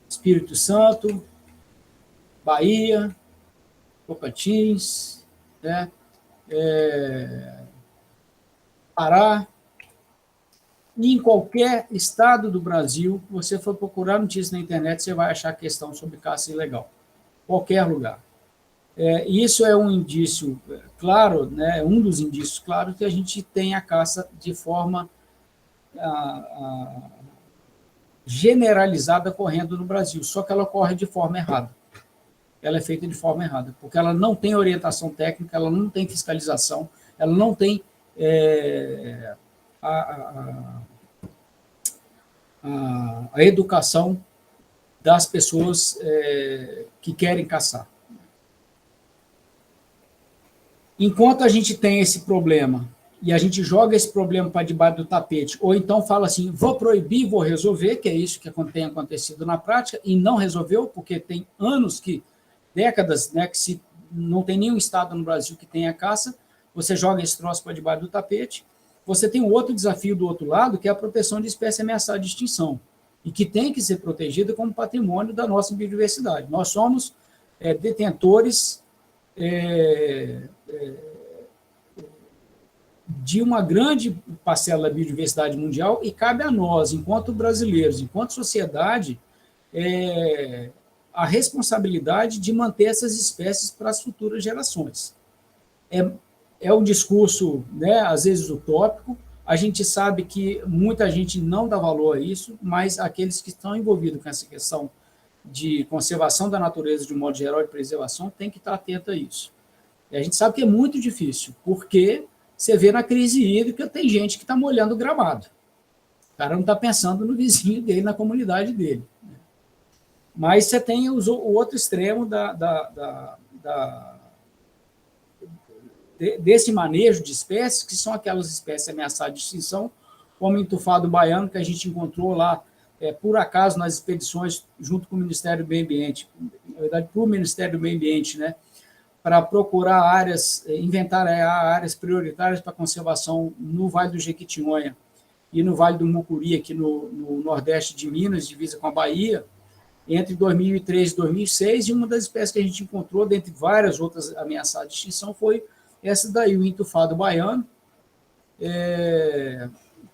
Espírito Santo, Bahia, Tocantins, né? Pará. E em qualquer estado do Brasil, você for procurar notícias na internet, você vai achar questão sobre caça ilegal. Qualquer lugar. Isso é um indício claro, né, um dos indícios claros que a gente tem a caça de forma generalizada ocorrendo no Brasil, só que ela ocorre de forma errada. Ela é feita de forma errada, porque ela não tem orientação técnica, ela não tem fiscalização, ela não tem a educação das pessoas que querem caçar. Enquanto a gente tem esse problema e a gente joga esse problema para debaixo do tapete, ou então fala assim, vou proibir, vou resolver, que é isso que tem acontecido na prática, e não resolveu, porque tem anos, décadas, né, que não tem nenhum estado no Brasil que tenha caça, você joga esse troço para debaixo do tapete. Você tem um outro desafio do outro lado, que é a proteção de espécies ameaçadas de extinção, e que tem que ser protegida como patrimônio da nossa biodiversidade. Nós somos detentores de uma grande parcela da biodiversidade mundial, e cabe a nós, enquanto brasileiros, enquanto sociedade, a responsabilidade de manter essas espécies para as futuras gerações. É um discurso, né, às vezes utópico, a gente sabe que muita gente não dá valor a isso, mas aqueles que estão envolvidos com essa questão de conservação da natureza de um modo geral e preservação têm que estar atento a isso. E a gente sabe que é muito difícil, porque você vê na crise hídrica, tem gente que está molhando o gramado. O cara não está pensando no vizinho dele, na comunidade dele. Mas você tem o outro extremo desse manejo de espécies, que são aquelas espécies ameaçadas de extinção, como o entufado baiano, que a gente encontrou lá, por acaso, nas expedições, junto com o Ministério do Meio Ambiente, na verdade, para o Ministério do Meio Ambiente, né, para procurar áreas, inventar áreas prioritárias para conservação no Vale do Jequitinhonha e no Vale do Mucuri, aqui no nordeste de Minas, divisa com a Bahia, entre 2003 e 2006, e uma das espécies que a gente encontrou, dentre várias outras ameaçadas de extinção, foi essa daí, o entufado baiano,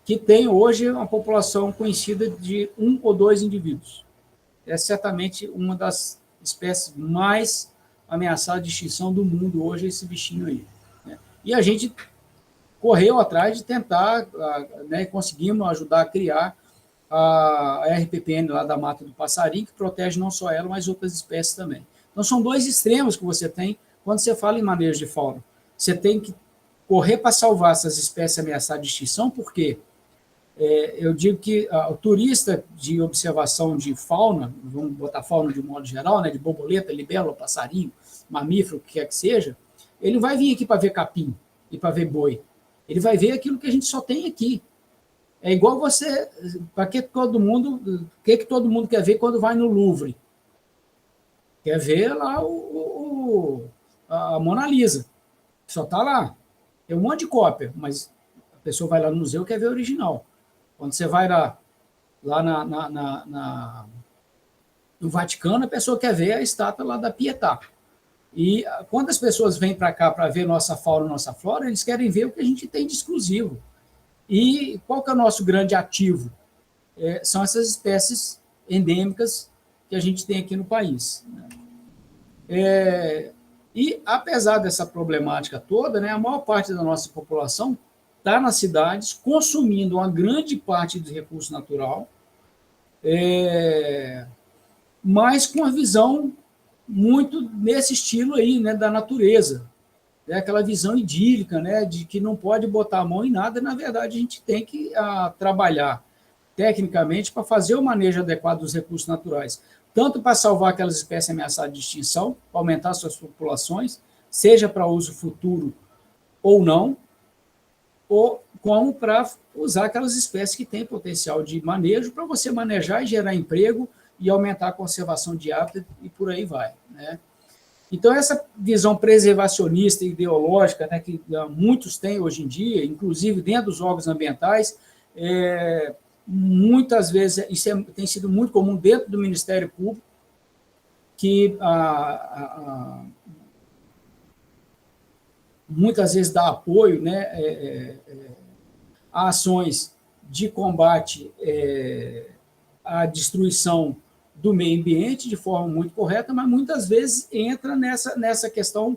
que tem hoje uma população conhecida de 1 ou 2 indivíduos. É certamente uma das espécies mais ameaçadas de extinção do mundo hoje, esse bichinho aí, né? E a gente correu atrás de tentar, né, conseguimos ajudar a criar a RPPN lá da Mata do Passarinho, que protege não só ela, mas outras espécies também. Então, são dois extremos que você tem quando você fala em manejo de fauna. Você tem que correr para salvar essas espécies ameaçadas de extinção, porque Eu digo que o turista de observação de fauna, vamos botar fauna de modo geral, né, de borboleta, libélula, passarinho, mamífero, o que quer que seja, ele não vai vir aqui para ver capim e para ver boi. Ele vai ver aquilo que a gente só tem aqui. É igual você, para que todo mundo quer ver quando vai no Louvre? Quer ver lá a Mona Lisa, só está lá. Tem um monte de cópia, mas a pessoa vai lá no museu e quer ver o original. Quando você vai lá no Vaticano, a pessoa quer ver a estátua lá da Pietà. E quando as pessoas vêm para cá para ver nossa fauna, nossa flora, eles querem ver o que a gente tem de exclusivo. E qual que é o nosso grande ativo? São essas espécies endêmicas que a gente tem aqui no país. E, apesar dessa problemática toda, né, a maior parte da nossa população está nas cidades, consumindo uma grande parte do recurso natural, mas com a visão muito nesse estilo aí, né, da natureza. Aquela visão idílica, né, de que não pode botar a mão em nada, na verdade a gente tem que trabalhar tecnicamente para fazer o manejo adequado dos recursos naturais, tanto para salvar aquelas espécies ameaçadas de extinção, para aumentar suas populações, seja para uso futuro ou não, ou como para usar aquelas espécies que têm potencial de manejo para você manejar e gerar emprego e aumentar a conservação de hábitat e por aí vai, né? Então, essa visão preservacionista e ideológica, né, que muitos têm hoje em dia, inclusive dentro dos órgãos ambientais, muitas vezes, isso tem sido muito comum dentro do Ministério Público, que muitas vezes dá apoio, né, a ações de combate à destruição do meio ambiente de forma muito correta, mas muitas vezes entra nessa questão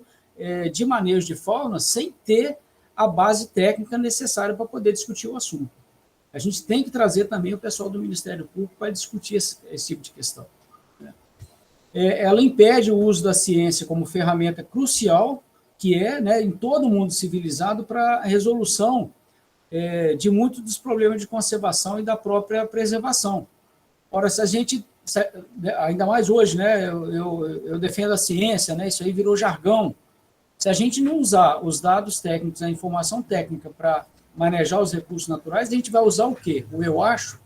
de manejo de fauna sem ter a base técnica necessária para poder discutir o assunto. A gente tem que trazer também o pessoal do Ministério Público para discutir esse tipo de questão. Ela impede o uso da ciência como ferramenta crucial, que né, em todo mundo civilizado, para a resolução de muitos dos problemas de conservação e da própria preservação. Ora, se a gente, ainda mais hoje, né, eu defendo a ciência, né, isso aí virou jargão. Se a gente não usar os dados técnicos, a informação técnica para manejar os recursos naturais, a gente vai usar o quê? O eu acho.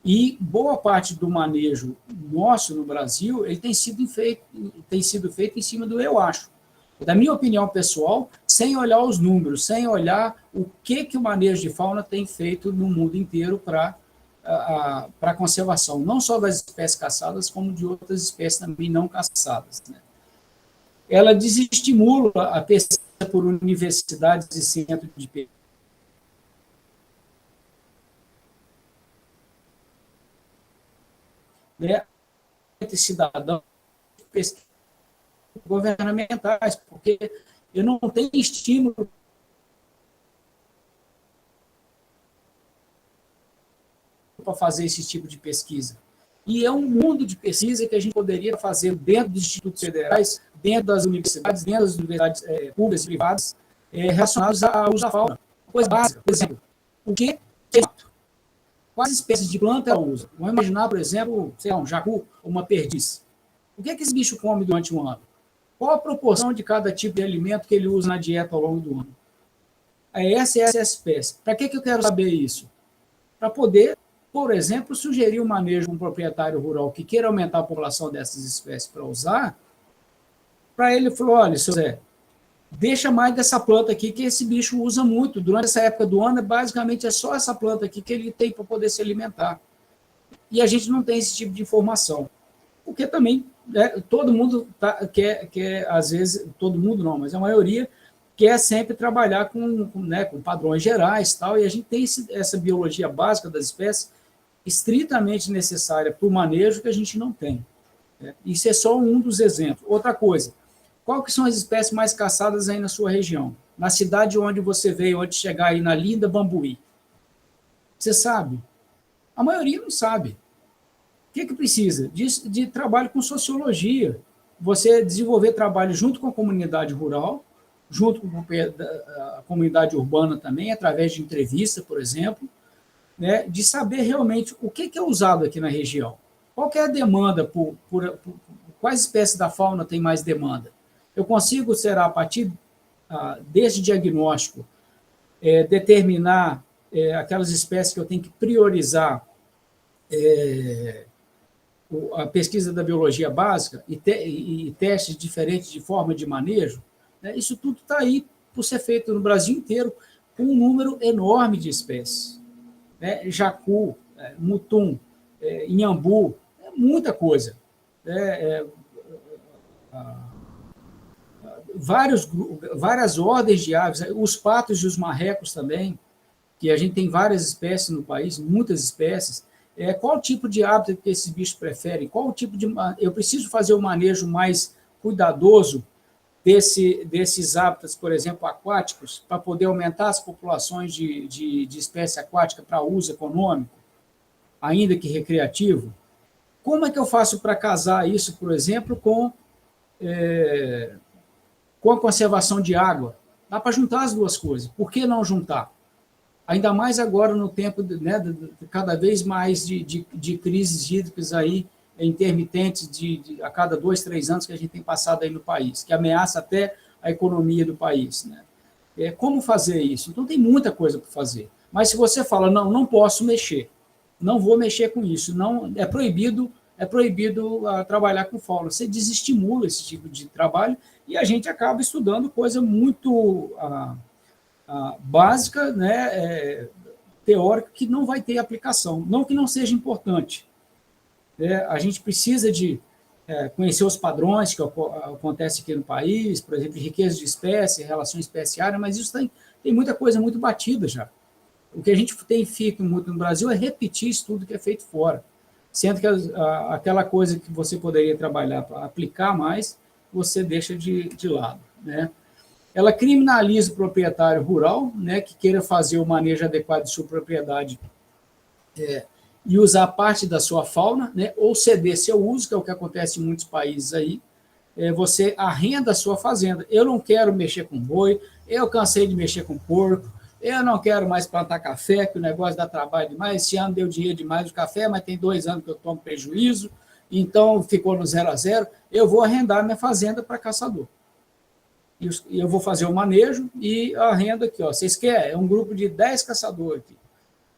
E boa parte do manejo nosso no Brasil, ele tem sido feito em cima do eu acho. Da minha opinião pessoal, sem olhar os números, sem olhar o que o manejo de fauna tem feito no mundo inteiro para a conservação, não só das espécies caçadas, como de outras espécies também não caçadas, né? Ela desestimula a pesquisa por universidades e centros de pesquisa. Entre cidadãos governamentais, porque eu não tenho estímulo para fazer esse tipo de pesquisa. E é um mundo de pesquisa que a gente poderia fazer dentro dos institutos federais, dentro das universidades públicas e privadas, relacionadas ao uso da fauna. Coisa básica, por exemplo, o que é mato? Quais espécies de planta ela usa? Vamos imaginar, por exemplo, sei lá, um jacu ou uma perdiz. O que esse bicho come durante um ano? Qual a proporção de cada tipo de alimento que ele usa na dieta ao longo do ano? Essa é a espécie. Para que eu quero saber isso? Para poder, por exemplo, sugerir um manejo de um proprietário rural que queira aumentar a população dessas espécies para usar, para ele falar, olha, seu Zé, deixa mais dessa planta aqui que esse bicho usa muito. Durante essa época do ano, basicamente é só essa planta aqui que ele tem para poder se alimentar. E a gente não tem esse tipo de informação. Porque também todo mundo quer, às vezes, todo mundo não, mas a maioria quer sempre trabalhar com padrões gerais, tal, e a gente tem essa biologia básica das espécies estritamente necessária para o manejo que a gente não tem. Isso é só um dos exemplos. Outra coisa, qual que são as espécies mais caçadas aí na sua região? Na cidade onde você veio, onde chegar aí na linda Bambuí. Você sabe? A maioria não sabe. O que precisa? De trabalho com sociologia. Você desenvolver trabalho junto com a comunidade rural, junto com a comunidade urbana também, através de entrevista, por exemplo, né, de saber realmente o que é usado aqui na região. Qual que é a demanda por quais espécies da fauna tem mais demanda? Eu consigo, será, a partir desse diagnóstico, determinar aquelas espécies que eu tenho que priorizar a pesquisa da biologia básica e testes diferentes de forma de manejo, né? Isso tudo está aí por ser feito no Brasil inteiro, com um número enorme de espécies. Né? Jacu, mutum, inhambu, muita coisa. Várias ordens de aves, os patos e os marrecos também, que a gente tem várias espécies no país, muitas espécies. Qual tipo de hábitat que esses bichos preferem? Qual tipo de... Eu preciso fazer um manejo mais cuidadoso desses hábitats, por exemplo, aquáticos, para poder aumentar as populações de espécie aquática para uso econômico, ainda que recreativo. Como é que eu faço para casar isso, por exemplo, com a conservação de água? Dá para juntar as duas coisas. Por que não juntar? Ainda mais agora no tempo, né, cada vez mais de crises hídricas aí, intermitentes a cada 2, 3 anos que a gente tem passado aí no país, que ameaça até a economia do país. Né? Como fazer isso? Então, tem muita coisa para fazer. Mas se você fala, não posso mexer, não vou mexer com isso, não, é proibido trabalhar com fauna, você desestimula esse tipo de trabalho e a gente acaba estudando coisa muito... básica, né, teórica, que não vai ter aplicação. Não que não seja importante. A gente precisa de conhecer os padrões que acontecem aqui no país, por exemplo, riqueza de espécie, relação especiária, mas isso tem muita coisa muito batida já. O que a gente tem feito muito no Brasil é repetir isso tudo que é feito fora, sendo que aquela coisa que você poderia trabalhar para aplicar mais, você deixa de lado, né? Ela criminaliza o proprietário rural, né, que queira fazer o manejo adequado de sua propriedade e usar parte da sua fauna, né, ou ceder seu uso, que é o que acontece em muitos países aí. Você arrenda a sua fazenda. Eu não quero mexer com boi, eu cansei de mexer com porco, eu não quero mais plantar café, que o negócio dá trabalho demais, esse ano deu dinheiro demais do café, mas tem 2 anos que eu tomo prejuízo, então ficou no 0-0, eu vou arrendar minha fazenda para caçador. E eu vou fazer o manejo e arrendo aqui. Vocês querem? É um grupo de 10 caçadores aqui.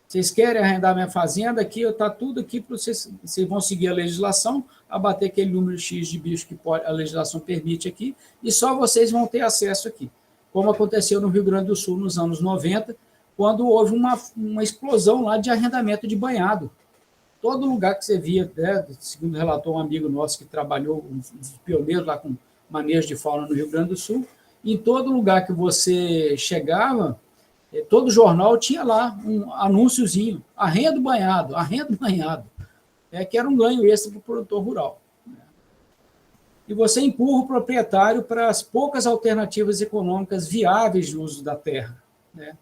Vocês querem arrendar minha fazenda aqui? Está tudo aqui para vocês. Vocês vão seguir a legislação, abater aquele número X de bichos que a legislação permite aqui, e só vocês vão ter acesso aqui. Como aconteceu no Rio Grande do Sul nos anos 90, quando houve uma explosão lá de arrendamento de banhado. Todo lugar que você via, né, segundo relatou um amigo nosso que trabalhou, um dos pioneiros lá com manejo de fauna no Rio Grande do Sul, em todo lugar que você chegava, todo jornal tinha lá um anúnciozinho, arrendo banhado, que era um ganho extra para o produtor rural. E você empurra o proprietário para as poucas alternativas econômicas viáveis de uso da terra. Né?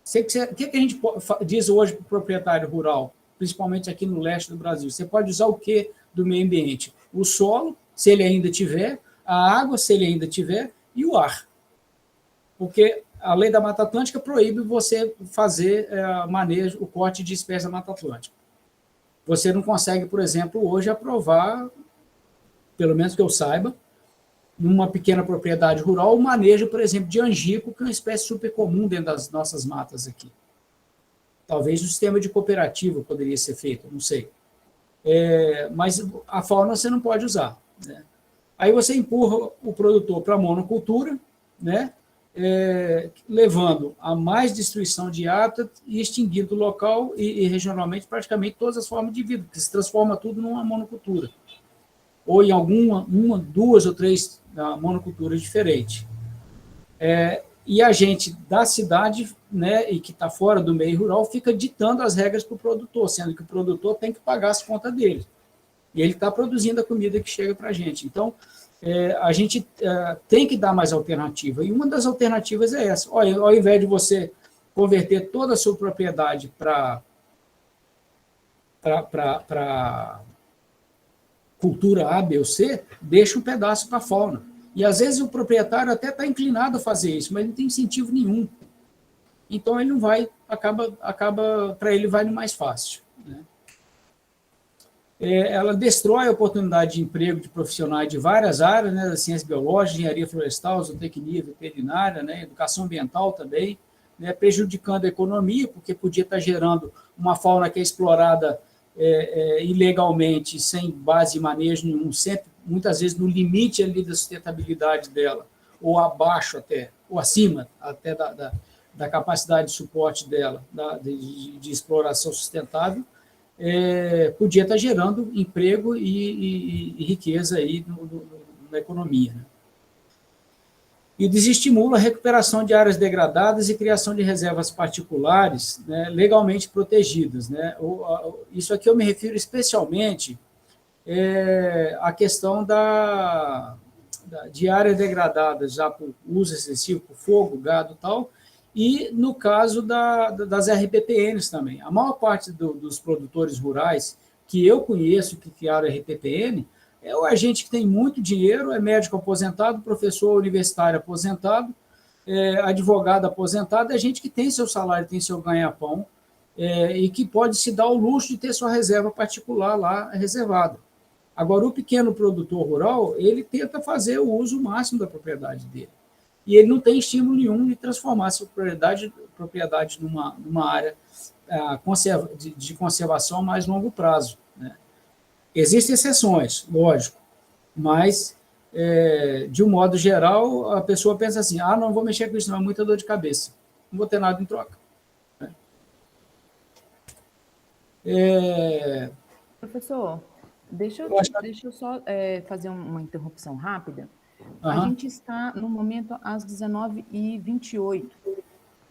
O que a gente diz hoje para o proprietário rural, principalmente aqui no leste do Brasil? Você pode usar o que do meio ambiente? O solo, se ele ainda tiver, a água, se ele ainda tiver, e o ar. Porque a lei da Mata Atlântica proíbe você fazer manejo, o corte de espécies da Mata Atlântica. Você não consegue, por exemplo, hoje aprovar, pelo menos que eu saiba, numa pequena propriedade rural, o manejo, por exemplo, de angico, que é uma espécie super comum dentro das nossas matas aqui. Talvez o sistema de cooperativa poderia ser feito, não sei. Mas a fauna você não pode usar, né? Aí você empurra o produtor para a monocultura, né, levando a mais destruição de hábitat e extinguindo local e regionalmente praticamente todas as formas de vida, que se transforma tudo numa monocultura. Ou em uma, 2 ou 3 monoculturas diferentes. E a gente da cidade, né, e que está fora do meio rural, fica ditando as regras para o produtor, sendo que o produtor tem que pagar as contas dele. E ele está produzindo a comida que chega para a gente. Então, a gente tem que dar mais alternativa. E uma das alternativas é essa. Olha, ao invés de você converter toda a sua propriedade para cultura A, B ou C, deixa um pedaço para a fauna. E, às vezes, o proprietário até está inclinado a fazer isso, mas não tem incentivo nenhum. Então, ele não vai acaba para ele vai no mais fácil, né? Ela destrói a oportunidade de emprego de profissionais de várias áreas, né, da ciência biológica, engenharia florestal, zootecnia, veterinária, né, educação ambiental também, né, prejudicando a economia, porque podia estar gerando uma fauna que é explorada ilegalmente, sem base e manejo nenhum, sempre, muitas vezes, no limite ali da sustentabilidade dela, ou abaixo até, ou acima até da capacidade de suporte dela, de exploração sustentável, podia estar gerando emprego e riqueza aí na economia, né? E desestimula a recuperação de áreas degradadas e criação de reservas particulares, né, legalmente protegidas, né? Isso aqui eu me refiro especialmente à questão de áreas degradadas já por uso excessivo, por fogo, gado e tal, e no caso das RPPNs também. A maior parte dos produtores rurais que eu conheço que criaram RPPN é o agente que tem muito dinheiro, é médico aposentado, professor universitário aposentado, advogado aposentado, é gente que tem seu salário, tem seu ganha-pão, e que pode se dar o luxo de ter sua reserva particular lá reservada. Agora, o pequeno produtor rural, ele tenta fazer o uso máximo da propriedade dele. E ele não tem estímulo nenhum de transformar essa propriedade numa área de conservação a mais longo prazo, né? Existem exceções, lógico, mas, de um modo geral, a pessoa pensa assim, não vou mexer com isso, não, é muita dor de cabeça, não vou ter nada em troca, né? Professor, deixa eu só fazer uma interrupção rápida. A gente está, no momento, às 19h28.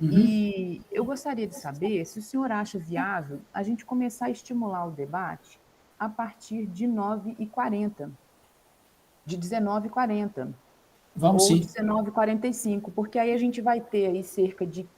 E eu gostaria de saber se o senhor acha viável a gente começar a estimular o debate a partir de 9h40, de 19h40. Vamos ou sim. 19h45, porque aí a gente vai ter aí cerca de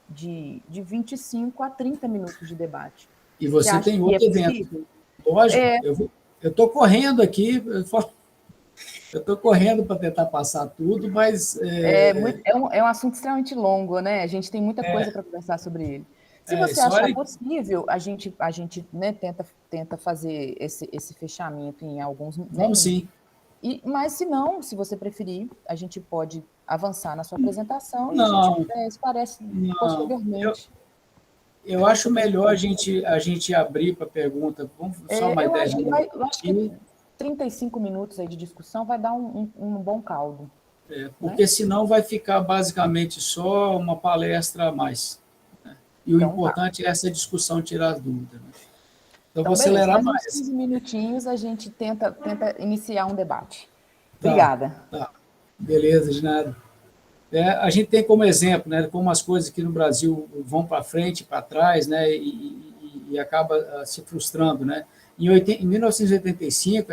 25 a 30 minutos de debate. E você tem outro evento. Lógico, eu estou correndo aqui, eu estou correndo para tentar passar tudo, mas... É um assunto extremamente longo, né? A gente tem muita coisa para conversar sobre ele. Se você achar possível, a gente né, tenta fazer esse fechamento em alguns... Vamos sim. Mas se não, se você preferir, a gente pode avançar na sua apresentação e a gente esclarece posteriormente. Eu acho melhor a gente abrir para pergunta. Vamos só mais 10 minutos. Eu acho que 35 minutos aí de discussão vai dar um bom caldo. Porque senão vai ficar basicamente só uma palestra a mais, né? E o importante é essa discussão, tirar as dúvidas, né? Então vou acelerar mais. Uns 15 minutinhos a gente tenta iniciar um debate. Obrigada. Tá. Beleza, de nada. A gente tem como exemplo, né, como as coisas aqui no Brasil vão para frente, para trás, né, e acaba se frustrando, né? Em 1985,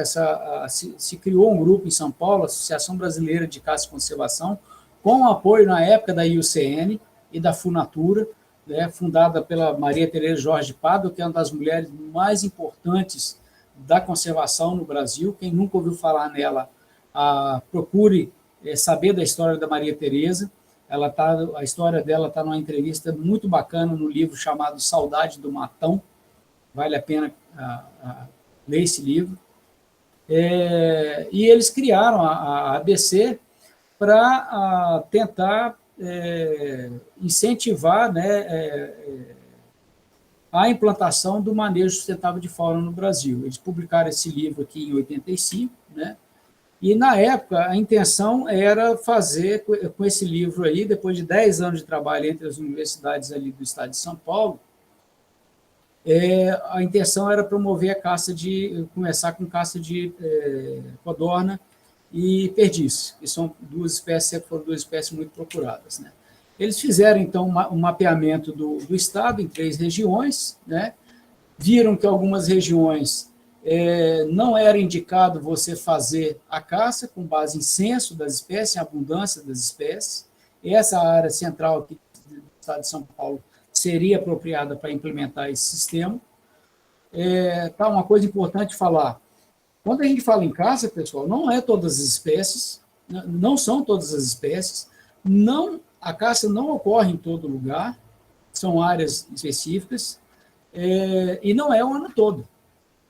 se criou um grupo em São Paulo, a Associação Brasileira de Caça e Conservação, com o apoio, na época, da IUCN e da FUNATURA, né, fundada pela Maria Tereza Jorge Pádua, que é uma das mulheres mais importantes da conservação no Brasil. Quem nunca ouviu falar nela, procure saber da história da Maria Tereza. A história dela está numa entrevista muito bacana no livro chamado Saudade do Matão. Vale a pena ler esse livro. E eles criaram a ABC para tentar incentivar, né, a implantação do manejo sustentável de fauna no Brasil. Eles publicaram esse livro aqui em 85, né? E, na época, a intenção era fazer, com esse livro aí, depois de 10 anos de trabalho entre as universidades ali do estado de São Paulo, a intenção era promover começar com caça de codorna e perdiz, que são duas espécies muito procuradas, né? Eles fizeram, então, um mapeamento do estado em 3 regiões, né? Viram que algumas regiões não era indicado você fazer a caça com base em censo das espécies, em abundância das espécies. Essa área central aqui do estado de São Paulo seria apropriada para implementar esse sistema. Uma coisa importante falar, quando a gente fala em caça, pessoal, não é todas as espécies, não são todas as espécies, a caça não ocorre em todo lugar, são áreas específicas, e não é o ano todo.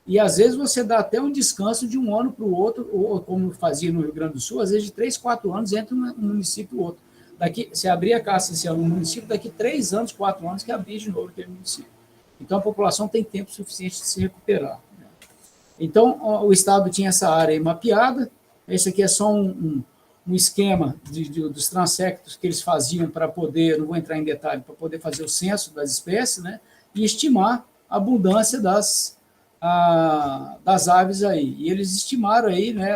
E, às vezes, você dá até um descanso de um ano para o outro, ou como fazia no Rio Grande do Sul, às vezes de 3, 4 anos entre um município e outro. Se abrir a caça esse ano no município, daqui 3 anos, 4 anos, que abrir de novo aquele município. Então, a população tem tempo suficiente de se recuperar. Então, o Estado tinha essa área aí mapeada. Esse aqui é só um esquema dos transectos que eles faziam para poder, não vou entrar em detalhe, para poder fazer o censo das espécies, né, e estimar a abundância das aves aí. E eles estimaram aí, né,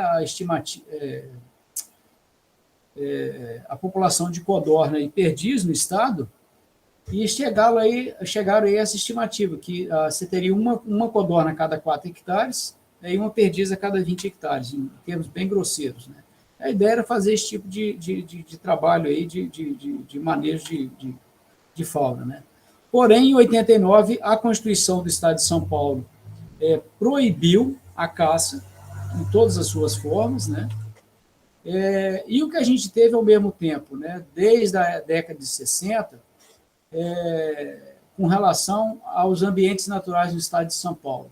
a população de codorna e perdiz no estado, e chegaram aí a essa estimativa, que você teria uma codorna a cada 4 hectares, e uma perdiz a cada 20 hectares, em termos bem grosseiros, né? A ideia era fazer esse tipo de trabalho aí, de manejo de fauna, né? Porém, em 89, a Constituição do Estado de São Paulo proibiu a caça em todas as suas formas, né? E o que a gente teve ao mesmo tempo, né? Desde a década de 60, com relação aos ambientes naturais do Estado de São Paulo.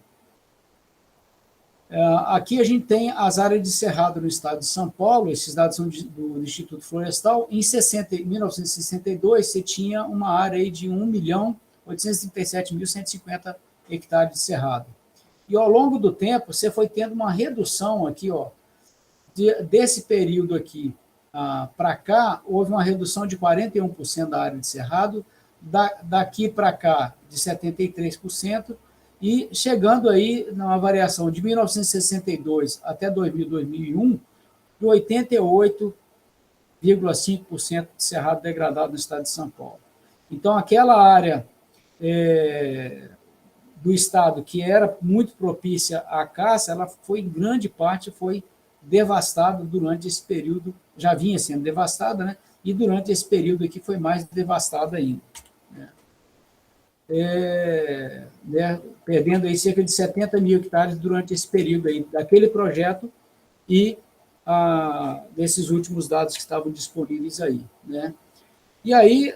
Aqui a gente tem as áreas de cerrado no Estado de São Paulo, esses dados são do Instituto Florestal. Em 1962, você tinha uma área aí de 1.837.150 hectares de cerrado. E ao longo do tempo, você foi tendo uma redução aqui, ó, desse período aqui para cá, houve uma redução de 41% da área de cerrado, daqui para cá, de 73%, e chegando aí numa variação de 1962 até 2000, 2001, de 88,5% de cerrado degradado no estado de São Paulo. Então, aquela área do estado que era muito propícia à caça, ela foi, em grande parte, foi devastada durante esse período, já vinha sendo devastada, né? E durante esse período aqui foi mais devastada ainda. Perdendo aí cerca de 70 mil hectares durante esse período aí, daquele projeto e desses últimos dados que estavam disponíveis aí, né? E aí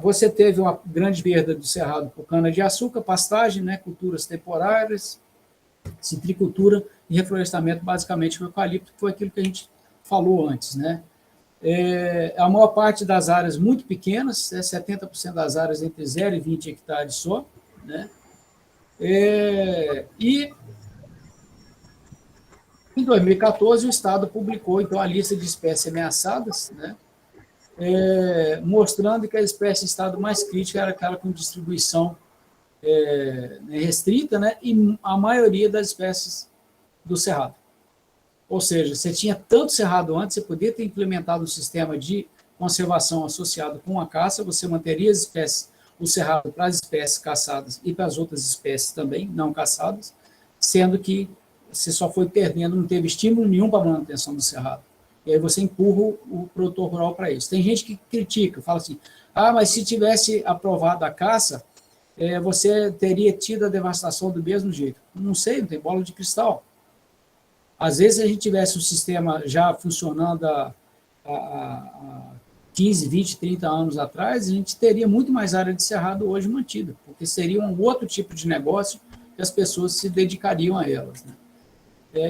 você teve uma grande perda do cerrado por cana-de-açúcar, pastagem, né, culturas temporárias, citricultura e reflorestamento, basicamente, com eucalipto, que foi aquilo que a gente falou antes, né? A maior parte das áreas muito pequenas, 70% das áreas entre 0 e 20 hectares só, né? E em 2014 o Estado publicou então a lista de espécies ameaçadas, né? Mostrando que a espécie em estado mais crítico era aquela com distribuição restrita, né? E a maioria das espécies do cerrado. Ou seja, você tinha tanto cerrado antes, você podia ter implementado um sistema de conservação associado com a caça, você manteria as espécies, o cerrado para as espécies caçadas e para as outras espécies também não caçadas, sendo que você só foi perdendo, não teve estímulo nenhum para a manutenção do cerrado. E aí você empurra o produtor rural para isso. Tem gente que critica, fala assim, mas se tivesse aprovado a caça, você teria tido a devastação do mesmo jeito. Não sei, não tem bola de cristal. Às vezes, se a gente tivesse um sistema já funcionando há 15, 20, 30 anos atrás, a gente teria muito mais área de cerrado hoje mantida, porque seria um outro tipo de negócio que as pessoas se dedicariam a elas, né?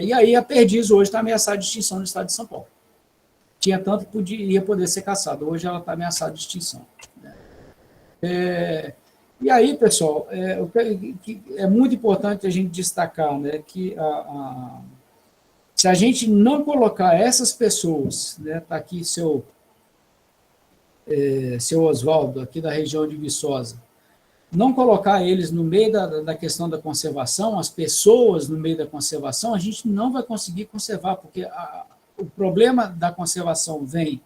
E aí a perdiz hoje está ameaçada de extinção no estado de São Paulo. Tinha tanto que ia poder ser caçada, hoje ela está ameaçada de extinção, né? E aí, pessoal, é muito importante a gente destacar, né, que se a gente não colocar essas pessoas, né, está aqui seu Oswaldo, aqui da região de Viçosa, não colocar eles no meio da questão da conservação, as pessoas no meio da conservação, a gente não vai conseguir conservar, porque o problema da conservação vem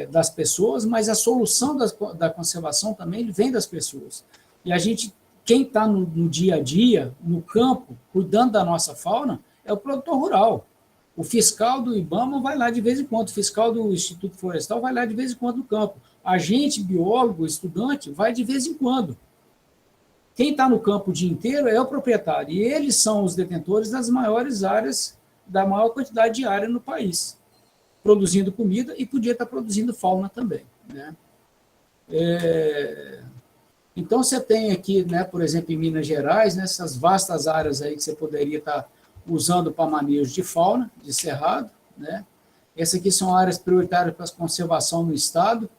das pessoas, mas a solução da conservação também vem das pessoas. E a gente, quem está no dia a dia, no campo, cuidando da nossa fauna, é o produtor rural. O fiscal do IBAMA vai lá de vez em quando, o fiscal do Instituto Florestal vai lá de vez em quando no campo. A gente, biólogo, estudante, vai de vez em quando. Quem está no campo o dia inteiro é o proprietário, e eles são os detentores das maiores áreas, da maior quantidade de área no país, produzindo comida e podia estar produzindo fauna também, né? Então, você tem aqui, né, por exemplo, em Minas Gerais, né, essas vastas áreas aí que você poderia estar usando para manejo de fauna, de cerrado, né? Essas aqui são áreas prioritárias para a conservação no Estado.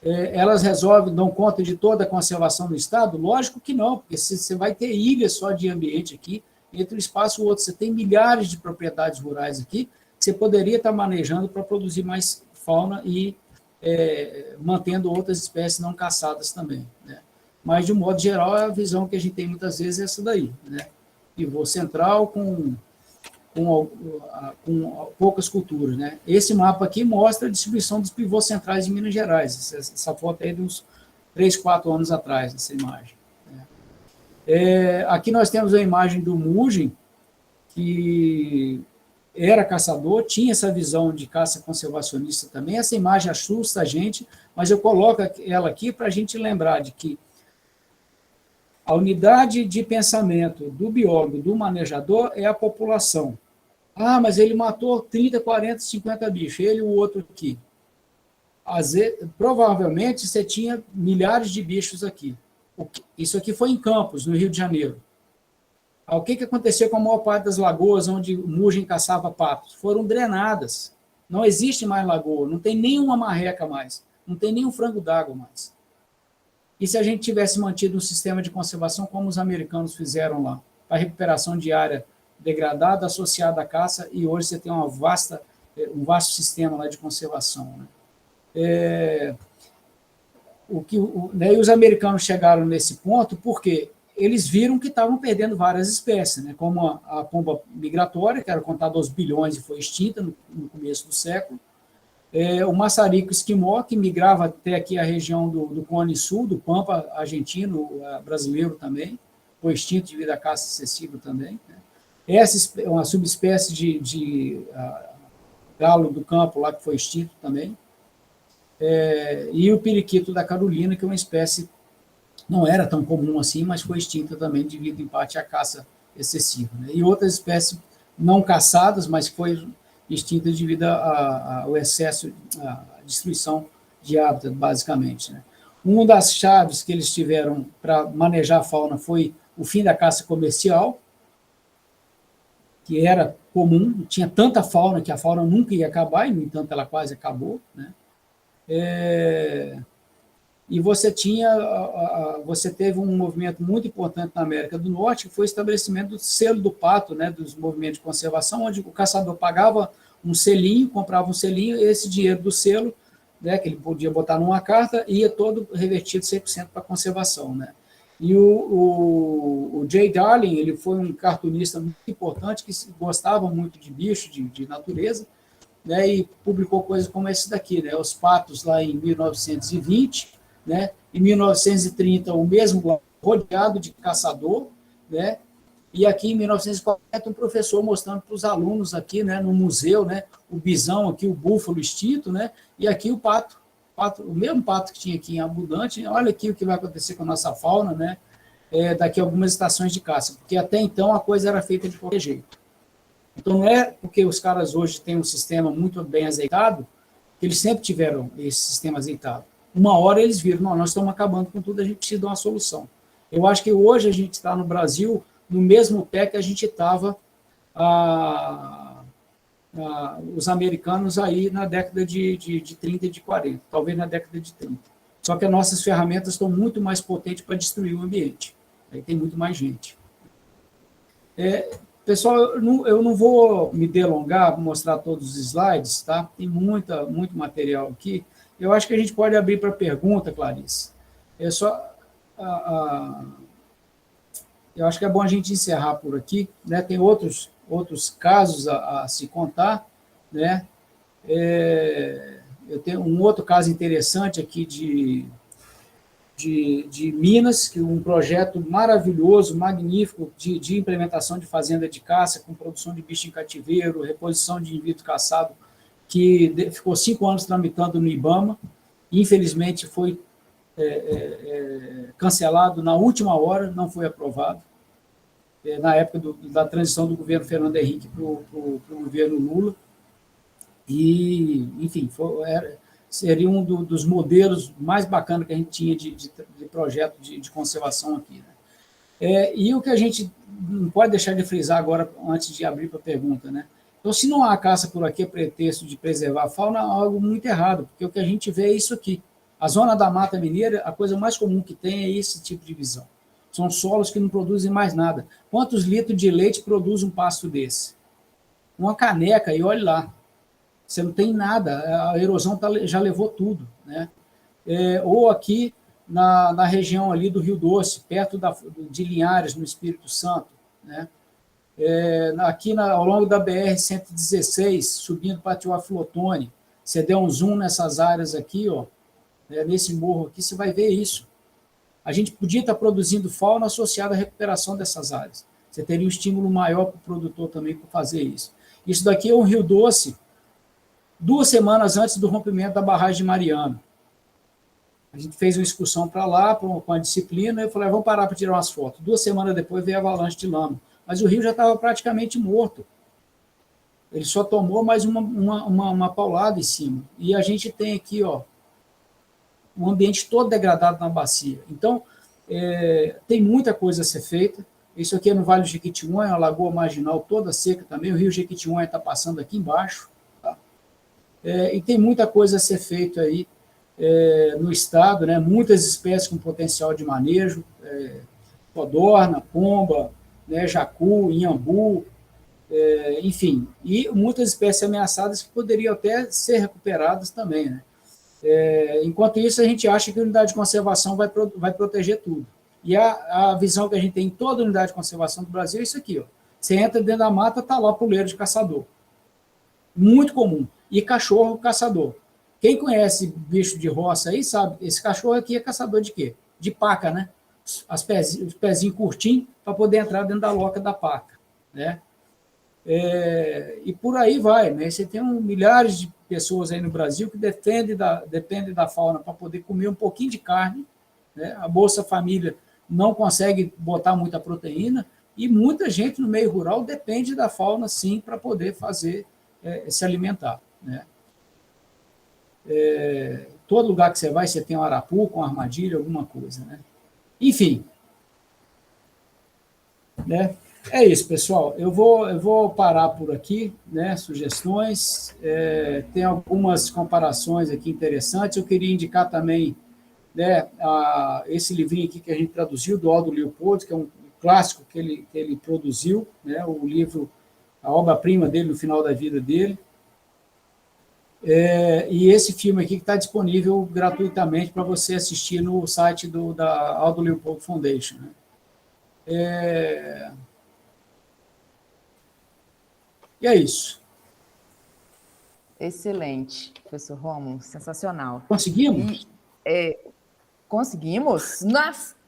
Elas resolvem, dão conta de toda a conservação no Estado? Lógico que não, porque você vai ter ilhas só de ambiente aqui, entre um espaço e outro. Você tem milhares de propriedades rurais aqui que você poderia estar manejando para produzir mais fauna e mantendo outras espécies não caçadas também, né? Mas, de um modo geral, a visão que a gente tem muitas vezes é essa daí, né? Pivô central com poucas culturas, né? Esse mapa aqui mostra a distribuição dos pivôs centrais em Minas Gerais. Essa foto aí de uns 3, 4 anos atrás, essa imagem, né? Aqui nós temos a imagem do Mugem, que era caçador, tinha essa visão de caça conservacionista também. Essa imagem assusta a gente, mas eu coloco ela aqui para a gente lembrar de que a unidade de pensamento do biólogo, do manejador, é a população. Ah, mas ele matou 30, 40, 50 bichos, ele e o outro aqui. Provavelmente você tinha milhares de bichos aqui. Isso aqui foi em Campos, no Rio de Janeiro. O que aconteceu com a maior parte das lagoas onde o Mugem caçava patos? Foram drenadas. Não existe mais lagoa, não tem nenhuma marreca mais, não tem nenhum frango d'água mais. E se a gente tivesse mantido um sistema de conservação como os americanos fizeram lá, para recuperação de área degradada associada à caça, e hoje você tem um vasto sistema lá de conservação, né? E os americanos chegaram nesse ponto porque eles viram que estavam perdendo várias espécies, né? Como a pomba migratória, que era contada aos bilhões e foi extinta no começo do século, o maçarico esquimó, que migrava até aqui a região do Cone Sul, do Pampa argentino, brasileiro também, foi extinto devido à caça excessiva também, né? Essa é uma subespécie de galo do campo lá que foi extinto também, e o periquito da Carolina, que é uma espécie não era tão comum assim, mas foi extinta também devido, em parte, à caça excessiva, né? E outras espécies não caçadas, mas foi extinta devido ao excesso, à destruição de hábitat, basicamente, né? Uma das chaves que eles tiveram para manejar a fauna foi o fim da caça comercial, que era comum, tinha tanta fauna que a fauna nunca ia acabar, e, no entanto, ela quase acabou, né? E você teve um movimento muito importante na América do Norte, que foi o estabelecimento do selo do pato, né, dos movimentos de conservação, onde o caçador pagava um selinho, comprava um selinho, e esse dinheiro do selo, né, que ele podia botar numa carta, ia todo revertido 100% para a conservação, né? E o Jay Darling, ele foi um cartunista muito importante, que gostava muito de bicho, de natureza, né, e publicou coisas como esse daqui, né, os patos lá em 1920, né, em 1930 o mesmo rodeado de caçador, né, e aqui em 1940 um professor mostrando para os alunos aqui, né, no museu, né, o bisão aqui, o búfalo extinto, né, e aqui o pato, o mesmo pato que tinha aqui em Abundante. Olha aqui o que vai acontecer com a nossa fauna, né, daqui a algumas estações de caça, porque até então a coisa era feita de qualquer jeito. Então, não é porque os caras hoje têm um sistema muito bem azeitado, que eles sempre tiveram esse sistema azeitado. Uma hora eles viram, não, nós estamos acabando com tudo, a gente precisa de uma solução. Eu acho que hoje a gente está no Brasil no mesmo pé que a gente estava os americanos aí na década de 30 e de 40, talvez na década de 30. Só que as nossas ferramentas estão muito mais potentes para destruir o ambiente. Aí tem muito mais gente. Pessoal, eu não vou me delongar, vou mostrar todos os slides, tá? Tem muito material aqui. Eu acho que a gente pode abrir para pergunta, Clarice. Eu acho que é bom a gente encerrar por aqui, né? Tem outros casos a se contar, né? Eu tenho um outro caso interessante aqui de Minas, que é um projeto maravilhoso, magnífico, de implementação de fazenda de caça, com produção de bicho em cativeiro, reposição de indivíduo caçado, que ficou 5 anos tramitando no IBAMA, infelizmente foi cancelado na última hora, não foi aprovado, na época da transição do governo Fernando Henrique para o governo Lula. E, enfim, seria um dos modelos mais bacanas que a gente tinha de projeto de conservação aqui, né? E o que a gente não pode deixar de frisar agora, antes de abrir para a pergunta, né? Então, se não há caça por aqui a pretexto de preservar a fauna, há algo muito errado, porque o que a gente vê é isso aqui. A zona da Mata Mineira, a coisa mais comum que tem é esse tipo de visão. São solos que não produzem mais nada. Quantos litros de leite produz um pasto desse? Uma caneca, e olhe lá. Você não tem nada, a erosão já levou tudo, né? Ou aqui na região ali do Rio Doce, perto de Linhares, no Espírito Santo, né? Aqui ao longo da BR-116, subindo para Teófilo-Otoni, você der um zoom nessas áreas aqui, ó, nesse morro aqui, você vai ver isso. A gente podia estar produzindo fauna associada à recuperação dessas áreas. Você teria um estímulo maior para o produtor também para fazer isso. Isso daqui é um Rio Doce, 2 semanas antes do rompimento da barragem de Mariana. A gente fez uma excursão para lá, com a disciplina, e eu falei, vamos parar para tirar umas fotos. 2 semanas depois veio a avalanche de lama. Mas o rio já estava praticamente morto. Ele só tomou mais uma paulada em cima. E a gente tem aqui, ó, um ambiente todo degradado na bacia. Então, tem muita coisa a ser feita. Isso aqui é no Vale do Jequitinhonha, a lagoa marginal toda seca também. O rio Jequitinhonha está passando aqui embaixo. Tá? E tem muita coisa a ser feita aí no estado, né? Muitas espécies com potencial de manejo, codorna, pomba, né, jacu, inhambu, enfim, e muitas espécies ameaçadas que poderiam até ser recuperadas também, né? Enquanto isso, a gente acha que a unidade de conservação vai proteger tudo. E a visão que a gente tem em toda a unidade de conservação do Brasil é isso aqui, ó. Você entra dentro da mata, está lá puleiro de caçador. Muito comum. E cachorro caçador. Quem conhece bicho de roça aí sabe, esse cachorro aqui é caçador de quê? De paca, né? Os pezinhos curtinhos para poder entrar dentro da loca da paca, né? E por aí vai, né? Você tem milhares de pessoas aí no Brasil que dependem da fauna para poder comer um pouquinho de carne, né? A Bolsa Família não consegue botar muita proteína e muita gente no meio rural depende da fauna, sim, para poder se alimentar, né? Todo lugar que você vai, você tem um arapuca, uma armadilha, alguma coisa, né? Enfim, né? É isso, pessoal. Eu vou parar por aqui, né? Sugestões. Tem algumas comparações aqui interessantes. Eu queria indicar também, né, esse livrinho aqui que a gente traduziu, do Aldo Leopoldo, que é um clássico que ele produziu, né? O livro, a obra-prima dele no final da vida dele. E esse filme aqui que está disponível gratuitamente para você assistir no site da Aldo Leopoldo Foundation, né? E é isso. Excelente, professor Rômulo, sensacional. Conseguimos? Conseguimos?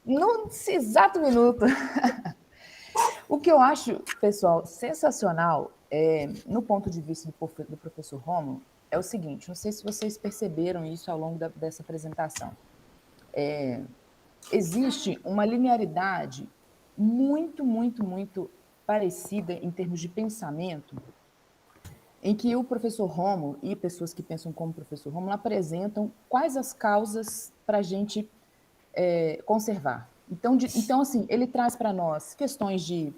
Nesse exato minuto. O que eu acho, pessoal, sensacional, no ponto de vista do professor Rômulo, é o seguinte, não sei se vocês perceberam isso ao longo dessa apresentação. Existe uma linearidade muito, muito, muito parecida em termos de pensamento, em que o professor Rômulo e pessoas que pensam como o professor Rômulo apresentam quais as causas para a gente conservar. Então, assim, ele traz para nós questões de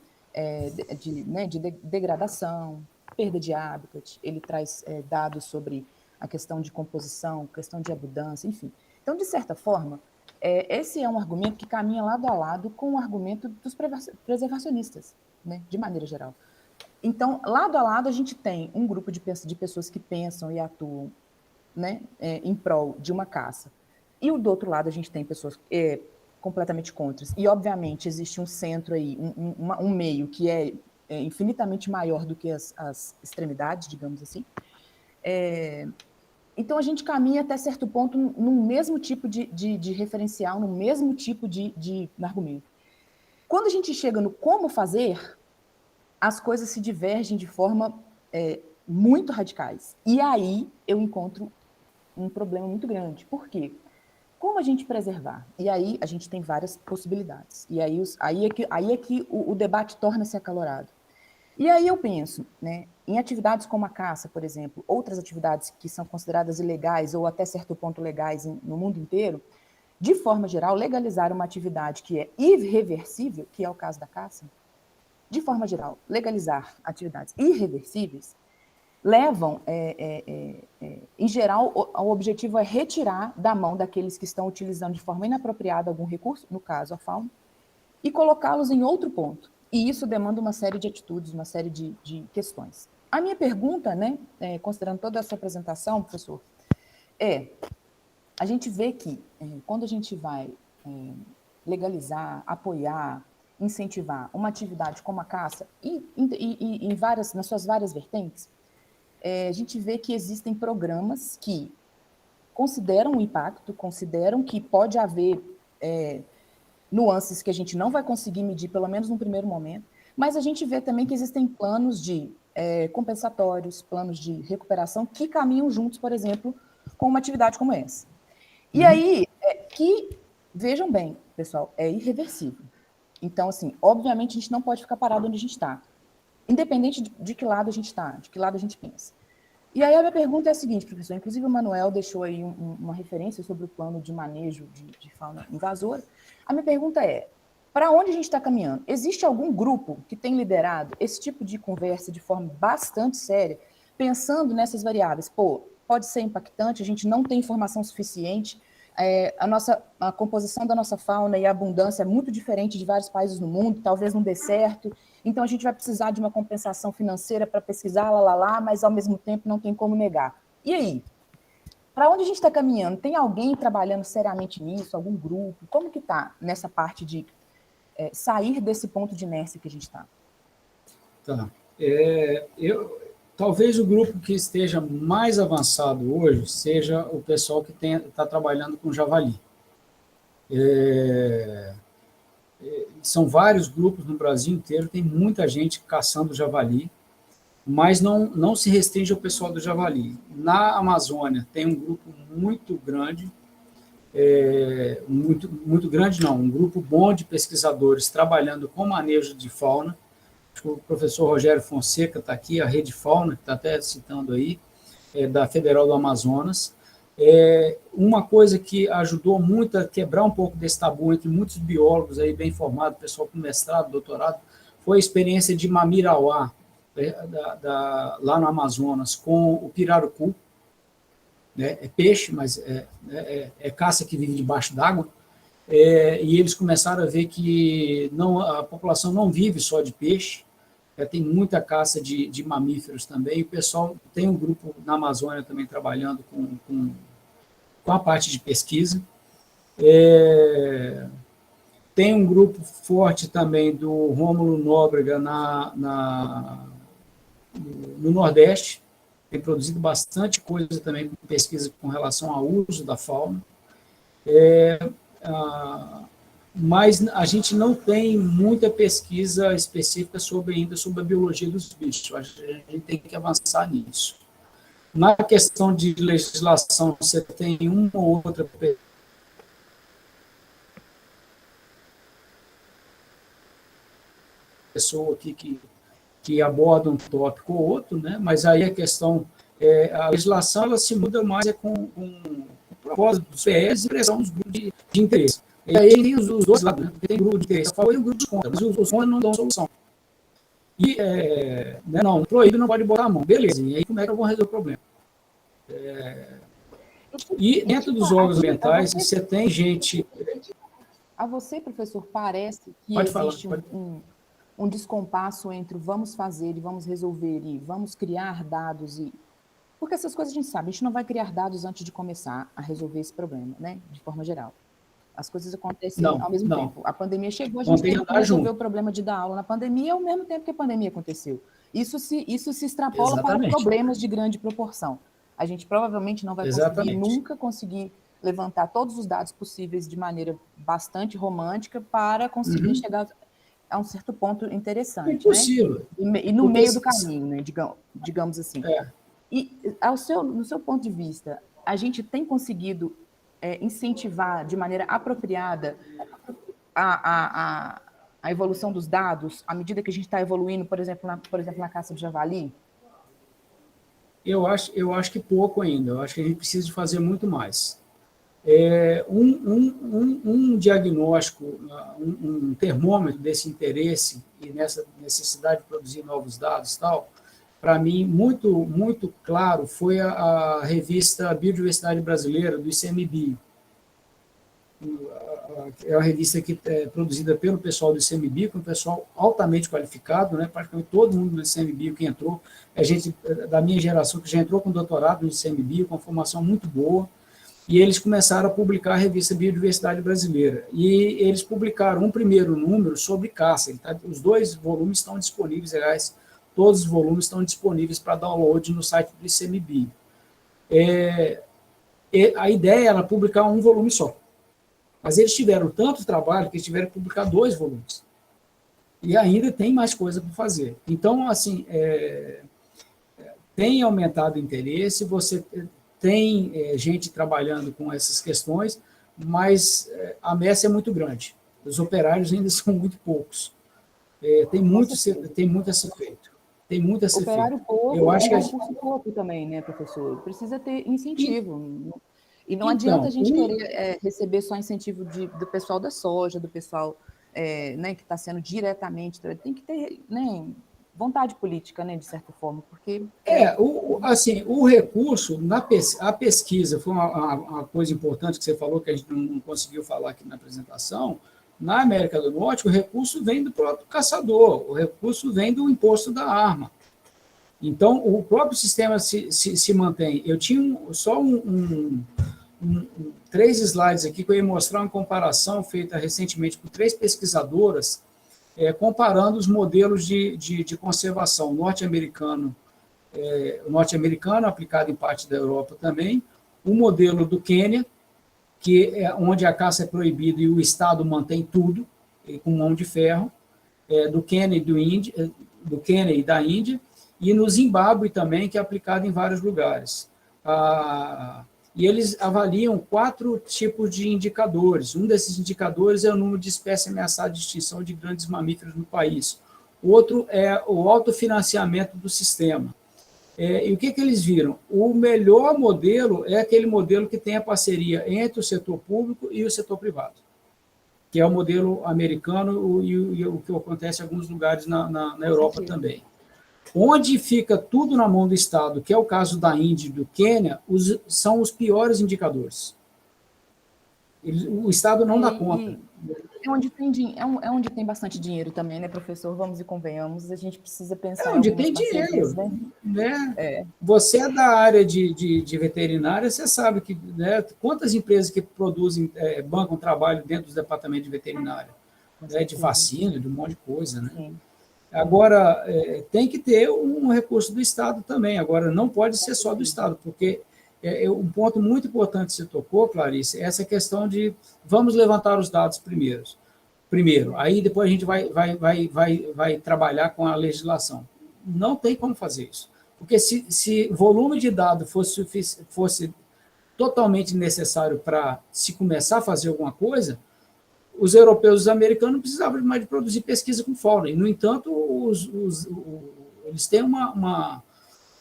degradação, perda de habitat, ele traz dados sobre a questão de composição, questão de abundância, enfim. Então, de certa forma, esse é um argumento que caminha lado a lado com o argumento dos preservacionistas, né, de maneira geral. Então, lado a lado, a gente tem um grupo de pessoas que pensam e atuam, né, em prol de uma caça. E do outro lado, a gente tem pessoas completamente contras. E, obviamente, existe um centro aí, um meio que é infinitamente maior do que as extremidades, digamos assim. Então, a gente caminha até certo ponto num mesmo tipo de referencial, no mesmo tipo de argumento. Quando a gente chega no como fazer, as coisas se divergem de forma muito radicais. E aí eu encontro um problema muito grande. Por quê? Como a gente preservar? E aí a gente tem várias possibilidades. E aí é que o debate torna-se acalorado. E aí eu penso, né, em atividades como a caça, por exemplo, outras atividades que são consideradas ilegais ou até certo ponto legais no mundo inteiro, de forma geral, legalizar uma atividade que é irreversível, que é o caso da caça, de forma geral, legalizar atividades irreversíveis, levam, em geral, o objetivo é retirar da mão daqueles que estão utilizando de forma inapropriada algum recurso, no caso a fauna, e colocá-los em outro ponto. E isso demanda uma série de atitudes, uma série de questões. A minha pergunta, né, considerando toda essa apresentação, professor, a gente vê que quando a gente vai legalizar, apoiar, incentivar uma atividade como a caça, nas suas várias vertentes, a gente vê que existem programas que consideram o impacto, consideram que pode haver nuances que a gente não vai conseguir medir, pelo menos no primeiro momento, mas a gente vê também que existem planos de compensatórios, planos de recuperação que caminham juntos, por exemplo, com uma atividade como essa. E aí, vejam bem, pessoal, é irreversível. Então, assim, obviamente a gente não pode ficar parado onde a gente está, independente de que lado a gente está, de que lado a gente pensa. E aí a minha pergunta é a seguinte, professor, inclusive o Manuel deixou aí uma referência sobre o plano de manejo de fauna invasora. A minha pergunta é, para onde a gente está caminhando? Existe algum grupo que tem liderado esse tipo de conversa de forma bastante séria, pensando nessas variáveis? Pode ser impactante, a gente não tem informação suficiente, a composição da nossa fauna e a abundância é muito diferente de vários países no mundo, talvez não dê certo, então a gente vai precisar de uma compensação financeira para pesquisar, mas ao mesmo tempo não tem como negar. E aí? Para onde a gente está caminhando? Tem alguém trabalhando seriamente nisso? Algum grupo? Como que está nessa parte de sair desse ponto de inércia que a gente está? Tá. Talvez o grupo que esteja mais avançado hoje seja o pessoal que está trabalhando com javali. São vários grupos no Brasil inteiro, tem muita gente caçando javali, mas não se restringe ao pessoal do javali. Na Amazônia tem um grupo muito grande, muito grande não, um grupo bom de pesquisadores trabalhando com manejo de fauna. O professor Rogério Fonseca está aqui, a Rede Fauna, que está até citando aí, da Federal do Amazonas. Uma coisa que ajudou muito a quebrar um pouco desse tabu entre muitos biólogos aí bem formados, pessoal com mestrado, doutorado, foi a experiência de Mamirauá, lá no Amazonas, com o pirarucu. É peixe, mas é caça que vive debaixo d'água. E eles começaram a ver que a população não vive só de peixe, tem muita caça de mamíferos também. O pessoal tem um grupo na Amazônia também trabalhando com a parte de pesquisa. Tem um grupo forte também do Rômulo Nóbrega no Nordeste, tem produzido bastante coisa também com pesquisa com relação ao uso da fauna. Mas a gente não tem muita pesquisa específica ainda sobre a biologia dos bichos. Acho que a gente tem que avançar nisso. Na questão de legislação, você tem uma ou outra pessoa aqui que aborda um tópico ou outro, né? Mas aí a questão, a legislação ela se muda mais com o propósito dos PEs e pressão dos grupos de interesse. E aí tem os dois lados, né? Tem grupo de interesse a favor e um grupo de contra, mas os contra não dão solução. E, não proíbe, não pode botar a mão. Beleza, e aí como é que eu vou resolver o problema? E dentro dos órgãos ambientais, você tem gente... A você, professor, parece que existe um descompasso entre vamos fazer e vamos resolver e vamos criar dados porque essas coisas a gente sabe, a gente não vai criar dados antes de começar a resolver esse problema, né? De forma geral. As coisas acontecem ao mesmo tempo. A pandemia chegou, a gente teve que resolver o problema de dar aula na pandemia ao mesmo tempo que a pandemia aconteceu. Isso se extrapola para problemas de grande proporção. A gente provavelmente não vai conseguir levantar todos os dados possíveis de maneira bastante romântica para conseguir chegar a um certo ponto interessante. É impossível. Né? E no meio do caminho, né? digamos assim. E no seu ponto de vista, a gente tem conseguido incentivar de maneira apropriada a evolução dos dados à medida que a gente está evoluindo, por exemplo, na caça de javali? Eu acho que pouco ainda. Eu acho que a gente precisa de fazer muito mais. Um diagnóstico, um termômetro desse interesse e nessa necessidade de produzir novos dados e tal, para mim, muito claro foi a revista Biodiversidade Brasileira, do ICMBio. É uma revista que é produzida pelo pessoal do ICMBio, que é um pessoal altamente qualificado, né? Praticamente todo mundo do ICMBio que entrou, é gente da minha geração que já entrou com doutorado no ICMBio, com uma formação muito boa, e eles começaram a publicar a revista Biodiversidade Brasileira. E eles publicaram um primeiro número sobre caça. Os 2 volumes estão disponíveis, aliás, todos os volumes estão disponíveis para download no site do ICMBio. A ideia era publicar um volume só. Mas eles tiveram tanto trabalho que eles tiveram que publicar 2 volumes. E ainda tem mais coisa para fazer. Então, assim, tem aumentado o interesse, você tem gente trabalhando com essas questões, mas a messe é muito grande. Os operários ainda são muito poucos. Tem muito a ser feito. Tem muito a ser Operário feito. pouco, Eu acho que recurso pouco também, né, professor? Precisa ter incentivo. E não então, adianta a gente querer receber só incentivo do pessoal da soja, do pessoal né, que está sendo diretamente. Tem que ter, né, vontade política, né, de certa forma, porque... o recurso, a pesquisa, foi uma coisa importante que você falou, que a gente não conseguiu falar aqui na apresentação. Na América do Norte, o recurso vem do próprio caçador, o recurso vem do imposto da arma. Então, o próprio sistema se mantém. Eu tinha só 3 slides aqui que eu ia mostrar uma comparação feita recentemente por 3 pesquisadoras, comparando os modelos de conservação norte-americano, aplicado em parte da Europa também, o modelo do Quênia, que é onde a caça é proibida e o Estado mantém tudo, com mão de ferro, do Quênia e da Índia, e no Zimbábue também, que é aplicado em vários lugares. E eles avaliam 4 tipos de indicadores. Um desses indicadores é o número de espécies ameaçadas de extinção de grandes mamíferos no país. O outro é o autofinanciamento do sistema. E o que eles viram? O melhor modelo é aquele modelo que tem a parceria entre o setor público e o setor privado, que é o modelo americano e o que acontece em alguns lugares na Europa também. Onde fica tudo na mão do Estado, que é o caso da Índia e do Quênia, são os piores indicadores. O Estado não dá conta. É onde tem bastante dinheiro também, né, professor? Vamos e convenhamos, a gente precisa pensar em onde algumas tem parcerias, dinheiro, né? Você é da área de veterinária, você sabe que, né, quantas empresas que produzem, bancam trabalho dentro dos departamentos de veterinária, de vacina, de um monte de coisa, né? Sim. Agora, tem que ter um recurso do Estado também. Agora, não pode ser só do Estado, porque um ponto muito importante que você tocou, Clarice, é essa questão de vamos levantar os dados primeiro. Aí depois a gente vai trabalhar com a legislação. Não tem como fazer isso. Porque se volume de dados fosse totalmente necessário para se começar a fazer alguma coisa, os europeus e os americanos não precisavam mais de produzir pesquisa com fauna. E, no entanto, eles têm uma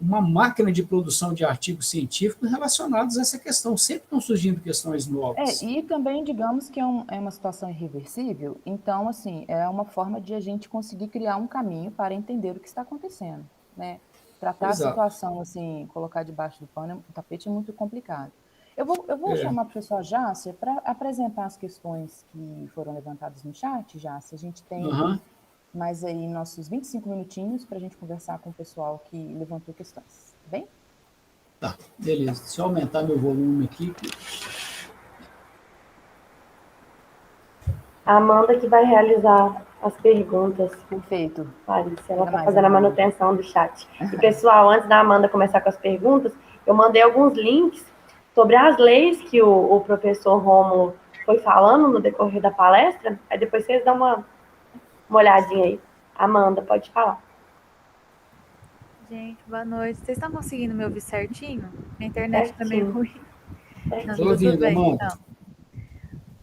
máquina de produção de artigos científicos relacionados a essa questão. Sempre estão surgindo questões novas. E também, digamos que é uma situação irreversível. Então, assim, é uma forma de a gente conseguir criar um caminho para entender o que está acontecendo, né? Tratar a situação, assim, colocar debaixo do tapete é muito complicado. Eu vou chamar a professora Jácia para apresentar as questões que foram levantadas no chat, Jácia. A gente tem mais aí nossos 25 minutinhos para a gente conversar com o pessoal que levantou questões. Tá bem? Tá, beleza. Deixa eu aumentar meu volume aqui. A Amanda que vai realizar as perguntas. Perfeito. Clarice, ela está fazendo a manutenção do chat. E, pessoal, antes da Amanda começar com as perguntas, eu mandei alguns links sobre as leis que o professor Rômulo foi falando no decorrer da palestra. Aí depois vocês dão uma olhadinha aí. Amanda, pode falar. Gente, boa noite. Vocês estão conseguindo me ouvir certinho? Minha internet está meio ruim. Estou ouvindo, Amanda. Então.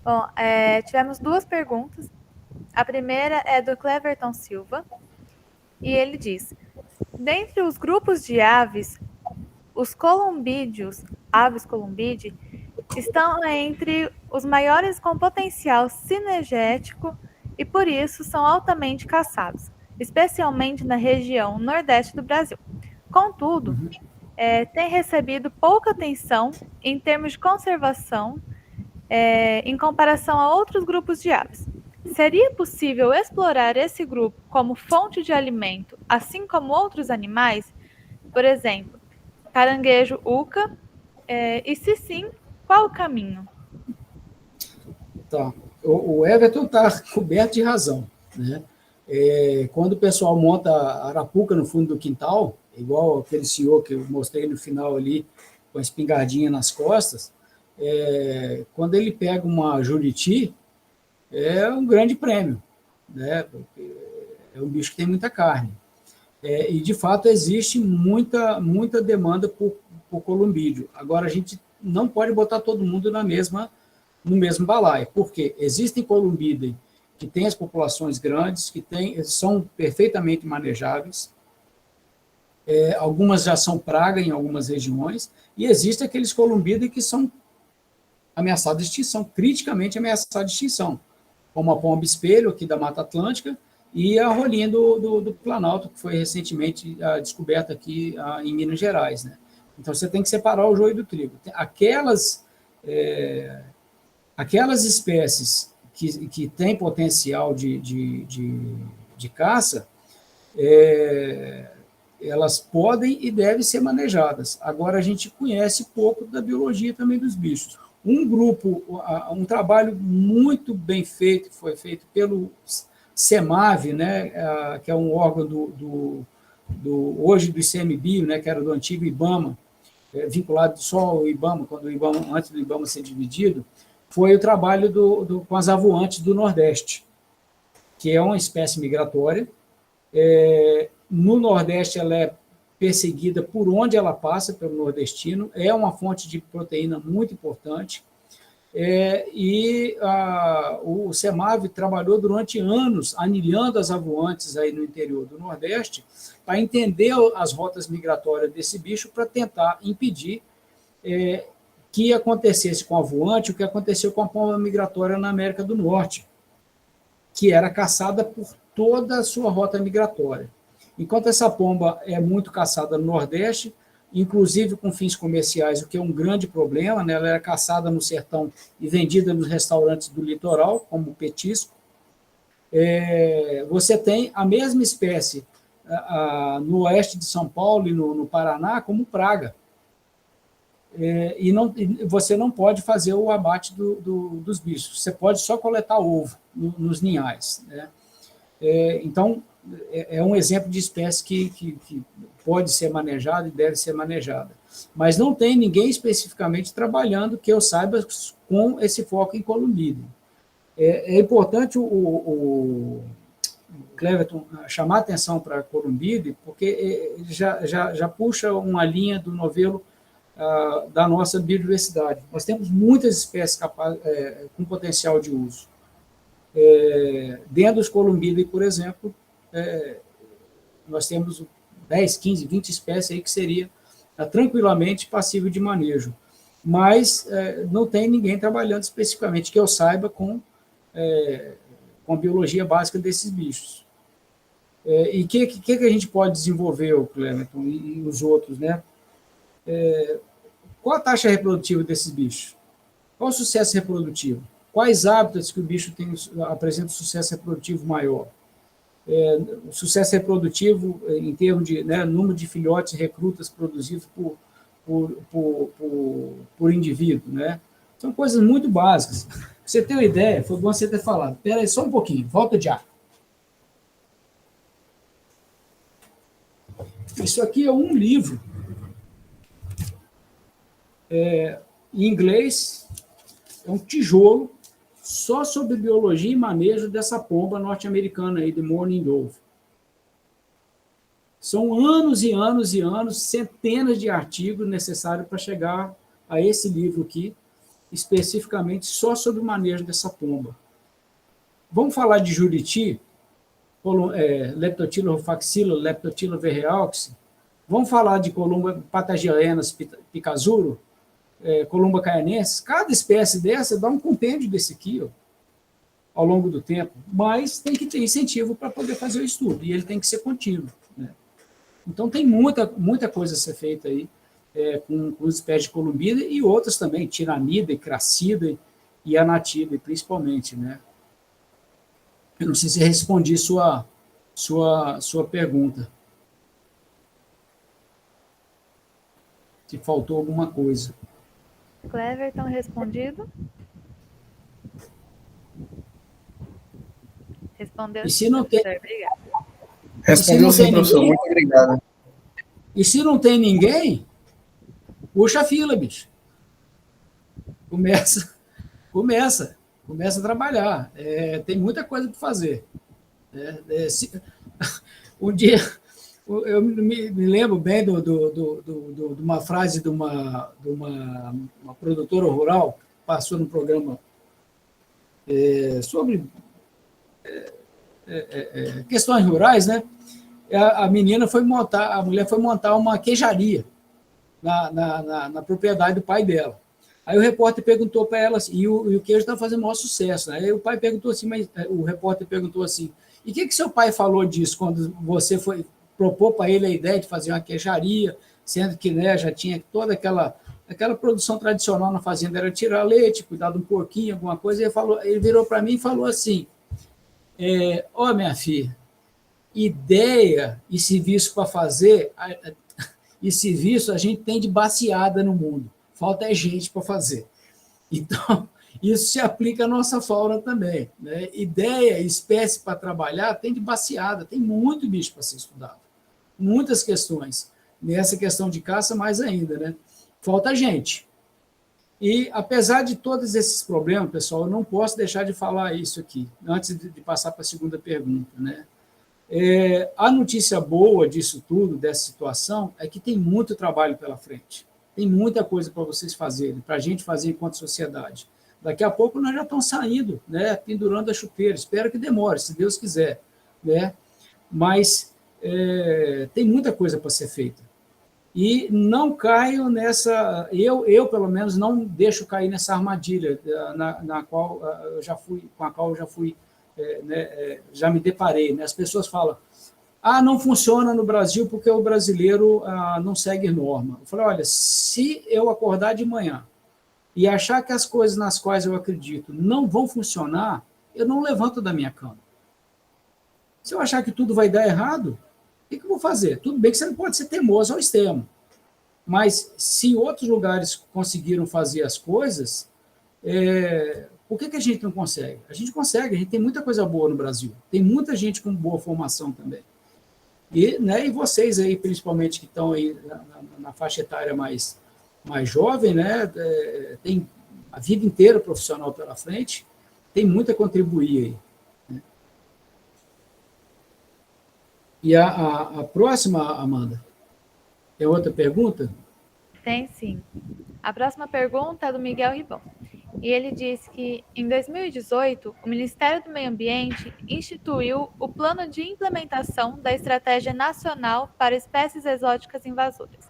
Bom, tivemos 2 perguntas. A primeira é do Cleverton Silva. E ele diz: dentre os grupos de aves, os columbídeos, aves columbídeas, estão entre os maiores com potencial cinegético e, por isso, são altamente caçados, especialmente na região nordeste do Brasil. Contudo, tem recebido pouca atenção em termos de conservação em comparação a outros grupos de aves. Seria possível explorar esse grupo como fonte de alimento, assim como outros animais? Por exemplo, caranguejo uca, e se sim, qual o caminho? Tá. O Everton está coberto de razão, né? Quando o pessoal monta a arapuca no fundo do quintal, igual aquele senhor que eu mostrei no final ali, com a espingardinha nas costas, quando ele pega uma juriti, é um grande prêmio, né? Porque é um bicho que tem muita carne. E, de fato, existe muita demanda por columbídeo. Agora, a gente não pode botar todo mundo no mesmo balaio, porque existem columbídeos que têm as populações grandes, que são perfeitamente manejáveis, algumas já são praga em algumas regiões, e existem aqueles columbídeos que são ameaçados de extinção, criticamente ameaçados de extinção, como a pomba-espelho aqui da Mata Atlântica e a rolinha do Planalto, que foi recentemente descoberta aqui em Minas Gerais, né? Então, você tem que separar o joio do trigo. Aquelas espécies que têm potencial de caça, elas podem e devem ser manejadas. Agora, a gente conhece pouco da biologia também dos bichos. Um trabalho muito bem feito, foi feito pelo CEMAV, né, que é um órgão hoje do ICMBio, né, que era do antigo IBAMA, vinculado só ao IBAMA, antes do IBAMA ser dividido, foi o trabalho com as avoantes do Nordeste, que é uma espécie migratória. No Nordeste, ela é perseguida por onde ela passa, pelo nordestino, é uma fonte de proteína muito importante, o CEMAV trabalhou durante anos anilhando as avoantes aí no interior do Nordeste para entender as rotas migratórias desse bicho para tentar impedir que acontecesse com a avoante o que aconteceu com a pomba migratória na América do Norte, que era caçada por toda a sua rota migratória. Enquanto essa pomba é muito caçada no Nordeste, inclusive com fins comerciais, o que é um grande problema, né? Ela era caçada no sertão e vendida nos restaurantes do litoral, como petisco. Você tem a mesma espécie no oeste de São Paulo e no Paraná como praga. Você não pode fazer o abate dos bichos, você pode só coletar ovo nos ninhais, né? Então, é um exemplo de espécie que pode ser manejada e deve ser manejada. Mas não tem ninguém especificamente trabalhando, que eu saiba, com esse foco em columbídeo. É importante o Cleverton chamar atenção para columbídeo, porque ele já puxa uma linha do novelo da nossa biodiversidade. Nós temos muitas espécies com potencial de uso. Dentro dos columbídeos, por exemplo, nós temos 10, 15, 20 espécies aí que seria tranquilamente passível de manejo. Mas não tem ninguém trabalhando especificamente, que eu saiba, com a biologia básica desses bichos. E o que a gente pode desenvolver, o Cleverton e os outros, né? Qual a taxa reprodutiva desses bichos? Qual o sucesso reprodutivo? Quais hábitats que o bicho apresenta um sucesso reprodutivo maior? O sucesso reprodutivo em termos de número de filhotes e recrutas produzidos por indivíduo, né? São coisas muito básicas. Pra você ter uma ideia, foi bom você ter falado. Espera aí só um pouquinho, volta já. Isso aqui é um livro em inglês, é um tijolo só sobre biologia e manejo dessa pomba norte-americana aí, de Mourning Dove. São anos e anos e anos, centenas de artigos necessários para chegar a esse livro aqui, especificamente só sobre o manejo dessa pomba. Vamos falar de juriti, Leptotila rufaxila, Leptotila verreaux. Vamos falar de columba patagianas, picazuro, columba caianensis. Cada espécie dessa dá um compêndio desse aqui, ó, ao longo do tempo, mas tem que ter incentivo para poder fazer o estudo, e ele tem que ser contínuo, né? Então, tem muita coisa a ser feita aí com as espécies de columbida e outras também, tiranida, cracida e anatíba, principalmente, né? Eu não sei se respondi sua pergunta. Se faltou alguma coisa. Cleverton, respondido? Respondeu. E se não tem... Obrigada. Respondeu sim, professor. Muito obrigado. E se não tem ninguém, puxa a fila, bicho. Começa a trabalhar. Tem muita coisa para fazer. Um dia, eu me lembro bem de uma frase de uma produtora rural que passou no programa sobre questões rurais, né? A mulher foi montar uma queijaria na propriedade do pai dela. Aí o repórter perguntou para ela assim, e o queijo está fazendo o maior sucesso, né? Aí o pai perguntou assim, o repórter perguntou assim, e o que seu pai falou disso quando você propôs para ele a ideia de fazer uma queijaria, sendo que, né, já tinha toda aquela produção tradicional na fazenda, era tirar leite, cuidar de um porquinho, alguma coisa, e ele virou para mim e falou assim, minha filha, ideia e serviço para fazer, e serviço a gente tem de baseada no mundo, falta gente para fazer. Então, isso se aplica à nossa fauna também, né? Ideia, espécie para trabalhar, tem de baseada, tem muito bicho para ser estudado, muitas questões. Nessa questão de caça, mais ainda, né? Falta gente. E, apesar de todos esses problemas, pessoal, eu não posso deixar de falar isso aqui, antes de passar para a segunda pergunta, né? A notícia boa disso tudo, dessa situação, é que tem muito trabalho pela frente. Tem muita coisa para vocês fazerem, para a gente fazer enquanto sociedade. Daqui a pouco nós já estamos saindo, né, pendurando a chuteira. Espero que demore, se Deus quiser, né? Mas tem muita coisa para ser feita. E não caio nessa... Eu, pelo menos, não deixo cair nessa armadilha com a qual eu já fui... já me deparei, né? As pessoas falam, não funciona no Brasil porque o brasileiro não segue norma. Eu falei, olha, se eu acordar de manhã e achar que as coisas nas quais eu acredito não vão funcionar, eu não levanto da minha cama. Se eu achar que tudo vai dar errado, o que eu vou fazer? Tudo bem que você não pode ser teimoso ao extremo, mas se outros lugares conseguiram fazer as coisas, por que a gente não consegue? A gente consegue, a gente tem muita coisa boa no Brasil, tem muita gente com boa formação também. E vocês aí, principalmente, que estão aí na faixa etária mais jovem, né, tem a vida inteira profissional pela frente, tem muito a contribuir aí. Né? E a próxima, Amanda, é outra pergunta? Tem sim. A próxima pergunta é do Miguel Ribon. E ele diz que, em 2018, o Ministério do Meio Ambiente instituiu o Plano de Implementação da Estratégia Nacional para Espécies Exóticas Invasoras.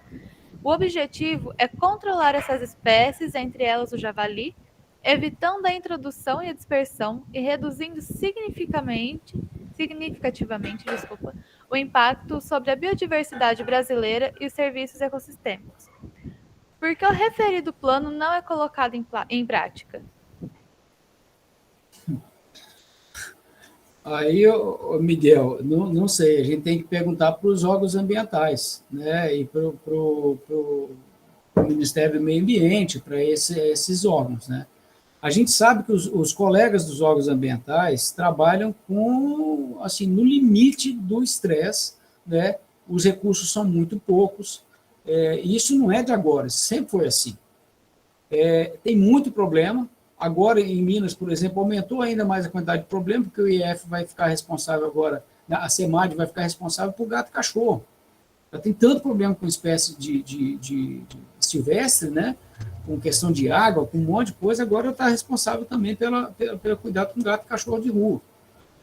O objetivo é controlar essas espécies, entre elas o javali, evitando a introdução e a dispersão e reduzindo significativamente o impacto sobre a biodiversidade brasileira e os serviços ecossistêmicos. Por que o referido plano não é colocado em prática? Aí, Miguel, não sei, a gente tem que perguntar para os órgãos ambientais, né, e para o Ministério do Meio Ambiente, para esses órgãos, né. A gente sabe que os colegas dos órgãos ambientais trabalham assim, no limite do estresse, né, os recursos são muito poucos, isso não é de agora, sempre foi assim. Tem muito problema. Agora, em Minas, por exemplo, aumentou ainda mais a quantidade de problemas, porque o IF vai ficar responsável agora, a CEMAD vai ficar responsável por gato e cachorro. Já tem tanto problema com espécie de silvestre, né? Com questão de água, com um monte de coisa, agora está responsável também pelo cuidado com gato e cachorro de rua.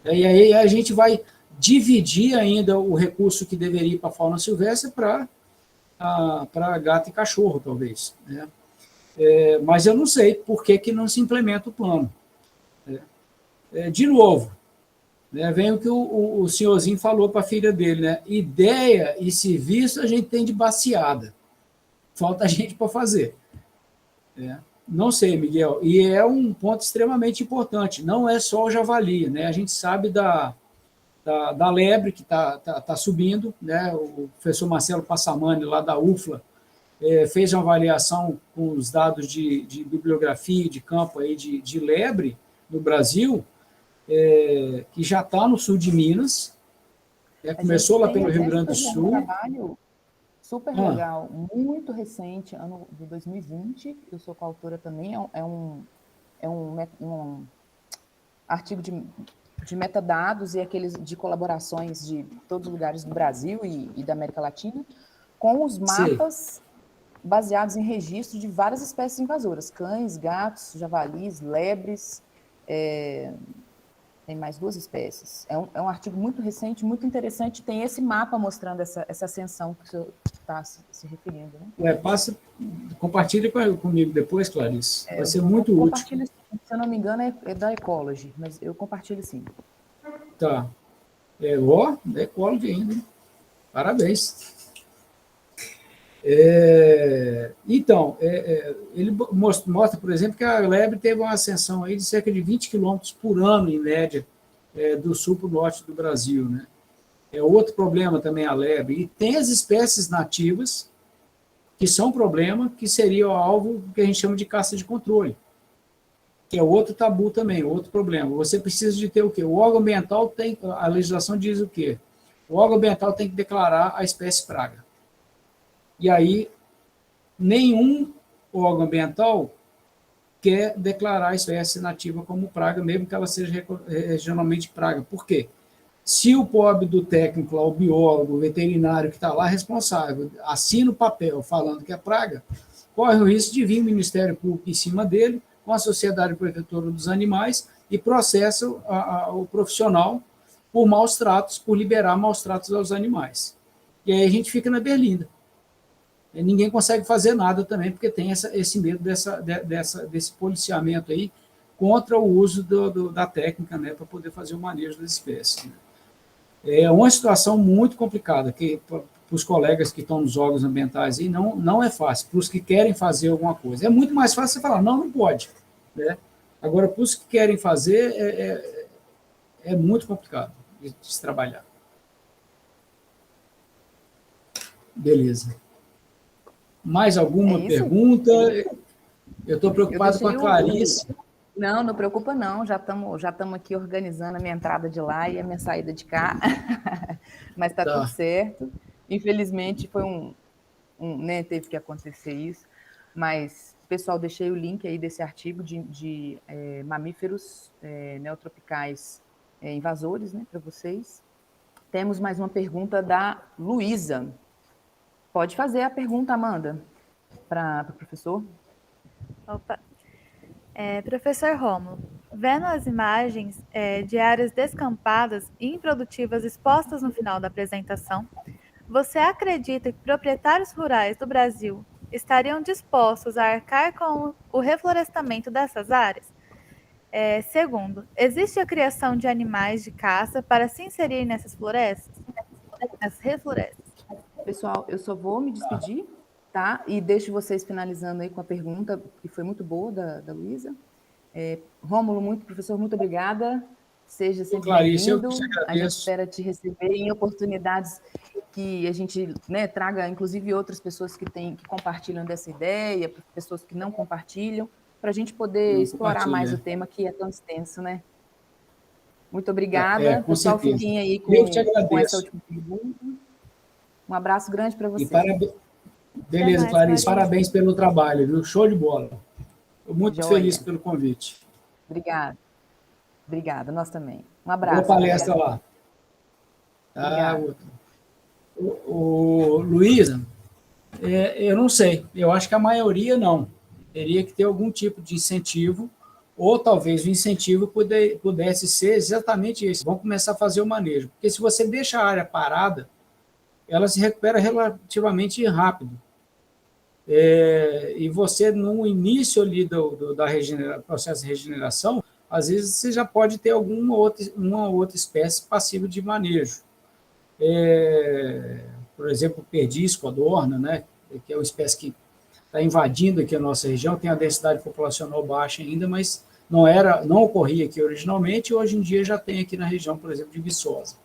E aí a gente vai dividir ainda o recurso que deveria ir para a fauna silvestre para para gato e cachorro, talvez, né? Mas eu não sei por que não se implementa o plano. De novo, né, vem o que o senhorzinho falou para a filha dele, né? Ideia e serviço a gente tem de baseada. Falta a gente para fazer. Não sei, Miguel. E é um ponto extremamente importante. Não é só o javali, né? A gente sabe da lebre que está subindo, né? O professor Marcelo Passamani, lá da UFLA, fez uma avaliação com os dados de bibliografia de campo aí de lebre no Brasil, que já está no sul de Minas, começou lá pelo Rio Grande do Sul. Um trabalho super legal, muito recente, ano de 2020, eu sou coautora também, é um artigo de metadados e aqueles de colaborações de todos os lugares do Brasil e da América Latina, com os mapas baseados em registro de várias espécies invasoras, cães, gatos, javalis, lebres, tem mais 2 espécies. É um artigo muito recente, muito interessante, tem esse mapa mostrando essa ascensão que o senhor está se referindo. Né? Compartilhe comigo depois, Clarice. Vai ser muito útil. Se eu não me engano, é da Ecology, mas eu compartilho sim. Tá. Da Ecology ainda. Hein? Parabéns. Então, ele mostra, por exemplo, que a lebre teve uma ascensão aí de cerca de 20 quilômetros por ano, em média, do sul para o norte do Brasil. Né? Outro problema também a lebre. E tem as espécies nativas, que são um problema, que seria o alvo que a gente chama de caça de controle, que é outro tabu também, outro problema. Você precisa de ter o quê? O órgão ambiental tem, a legislação diz o quê? O órgão ambiental tem que declarar a espécie praga. E aí, nenhum órgão ambiental quer declarar a espécie nativa como praga, mesmo que ela seja regionalmente praga. Por quê? Se o pobre do técnico, o biólogo, o veterinário que está lá responsável, assina o papel falando que é praga, corre o risco de vir o Ministério Público em cima dele, com a Sociedade Protetora dos Animais, e processa o profissional por maus tratos, por liberar maus tratos aos animais. E aí a gente fica na berlinda. Ninguém consegue fazer nada também, porque tem esse medo desse policiamento aí contra o uso da técnica, né, para poder fazer o manejo das espécies. Né. É uma situação muito complicada, que para os colegas que estão nos órgãos ambientais aí, não é fácil. Para os que querem fazer alguma coisa, é muito mais fácil você falar, não pode. Né? Agora, para os que querem fazer, é muito complicado de se trabalhar. Beleza. Mais alguma pergunta? Eu estou preocupado com a Clarice. Não preocupa não, já estamos aqui organizando a minha entrada de lá e a minha saída de cá, mas está tudo certo. Infelizmente foi né, teve que acontecer isso, mas, pessoal, deixei o link aí desse artigo de mamíferos neotropicais invasores, né, para vocês. Temos mais uma pergunta da Luísa. Pode fazer a pergunta, Amanda, para o professor. Opa. Professor Rômulo, vendo as imagens de áreas descampadas e improdutivas expostas no final da apresentação, você acredita que proprietários rurais do Brasil estariam dispostos a arcar com o reflorestamento dessas áreas? Segundo, existe a criação de animais de caça para se inserir nessas florestas? Nessas reflorestas? Pessoal, eu só vou me despedir, tá? E deixo vocês finalizando aí com a pergunta, que foi muito boa, da Luísa. Rômulo, professor, muito obrigada. Seja sempre bem-vindo. A gente espera te receber em oportunidades que a gente, né, traga, inclusive, outras pessoas que compartilham dessa ideia, pessoas que não compartilham, para a gente poder explorar mais o tema que é tão extenso, né? Muito obrigada. Pessoal, fiquem aí com essa última pergunta. Um abraço grande para vocês. Beleza, Clarice, parabéns pelo trabalho, viu? Show de bola. Estou muito feliz pelo convite. Obrigada, nós também. Um abraço. Boa palestra lá. Luísa, eu não sei, eu acho que a maioria não. Teria que ter algum tipo de incentivo, ou talvez o incentivo pudesse ser exatamente esse. Vamos começar a fazer o manejo. Porque se você deixa a área parada, ela se recupera relativamente rápido. E você, no início ali do processo de regeneração, às vezes você já pode ter uma outra espécie passível de manejo. Por exemplo, o perdiz, codorna, né, que é uma espécie que está invadindo aqui a nossa região, tem a densidade populacional baixa ainda, mas não ocorria aqui originalmente, e hoje em dia já tem aqui na região, por exemplo, de Viçosa.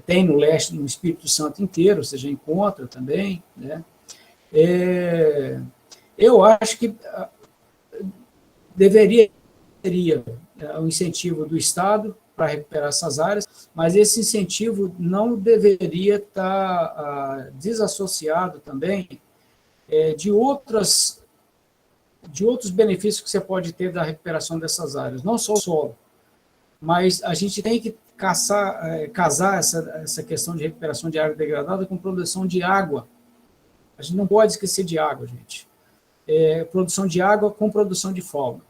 Tem no leste, no Espírito Santo inteiro, você já encontra também, né? Eu acho que deveria ter um incentivo do Estado para recuperar essas áreas, mas esse incentivo não deveria estar desassociado também de outros benefícios que você pode ter da recuperação dessas áreas, não só o solo, mas a gente tem que casar essa questão de recuperação de área degradada com produção de água. A gente não pode esquecer de água, gente. Produção de água com produção de fauna.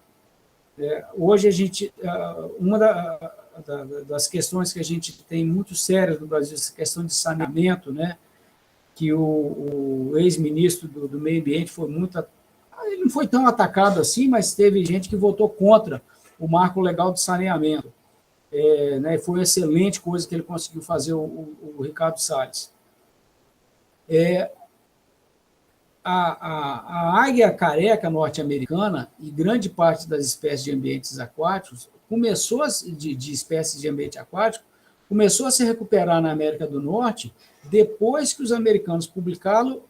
Hoje, uma das questões que a gente tem muito sérias no Brasil, essa questão de saneamento, né, que o ex-ministro do Meio Ambiente ele não foi tão atacado assim, mas teve gente que votou contra o marco legal de saneamento. Né, foi uma excelente coisa que ele conseguiu fazer, o Ricardo Salles. A águia careca norte-americana e grande parte das espécies de ambientes aquáticos de espécies de ambiente aquático começou a se recuperar na América do Norte depois que os americanos publicaram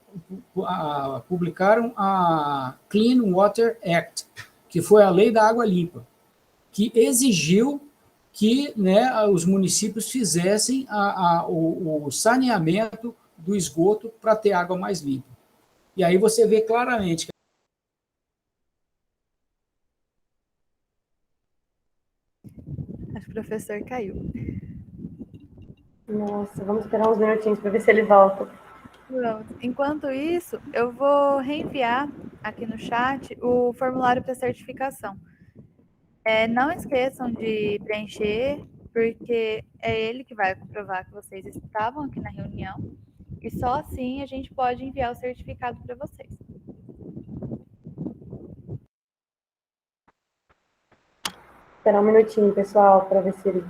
a Clean Water Act, que foi a Lei da Água Limpa, que exigiu que, né, os municípios fizessem o saneamento do esgoto para ter água mais limpa. E aí você vê claramente que Acho que o professor caiu. Nossa, vamos esperar uns minutinhos para ver se ele volta. Pronto. Enquanto isso, eu vou reenviar aqui no chat o formulário para certificação. Não esqueçam de preencher, porque é ele que vai comprovar que vocês estavam aqui na reunião, e só assim a gente pode enviar o certificado para vocês. Esperar um minutinho, pessoal, para ver se ele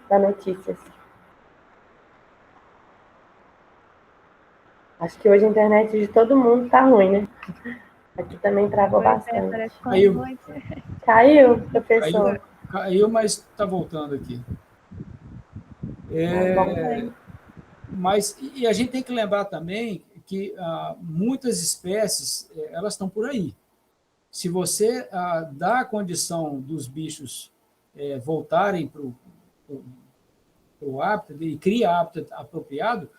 dá notícias. Acho que hoje a internet de todo mundo tá ruim, né? Aqui também travou bastante. Caiu, professor? Caiu, mas está voltando aqui. Mas a gente tem que lembrar também que muitas espécies elas estão por aí. Se você dá a condição dos bichos voltarem para o hábitat e cria hábitat apropriado,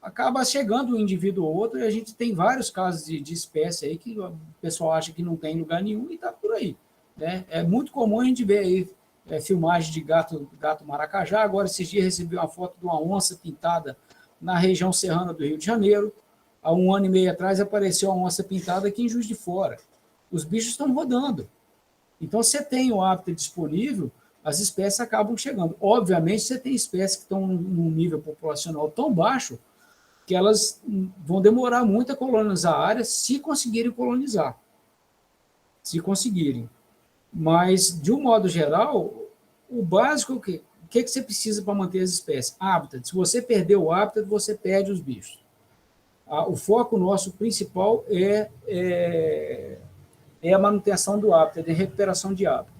acaba chegando um indivíduo ou outro, e a gente tem vários casos de espécie aí que o pessoal acha que não tem lugar nenhum e está por aí. Né? É muito comum a gente ver aí filmagem de gato maracajá. Agora, esses dias, recebi uma foto de uma onça pintada na região serrana do Rio de Janeiro. Há 1 ano e meio atrás apareceu uma onça pintada aqui em Juiz de Fora. Os bichos estão rodando. Então, você tem o hábitat disponível, as espécies acabam chegando. Obviamente, você tem espécies que estão num nível populacional tão baixo que elas vão demorar muito a colonizar a área, se conseguirem colonizar. Se conseguirem. Mas, de um modo geral, o básico é o quê? O que você precisa para manter as espécies? Hábitat. Se você perder o hábitat, você perde os bichos. O foco nosso principal é a manutenção do hábitat, de recuperação de hábitat.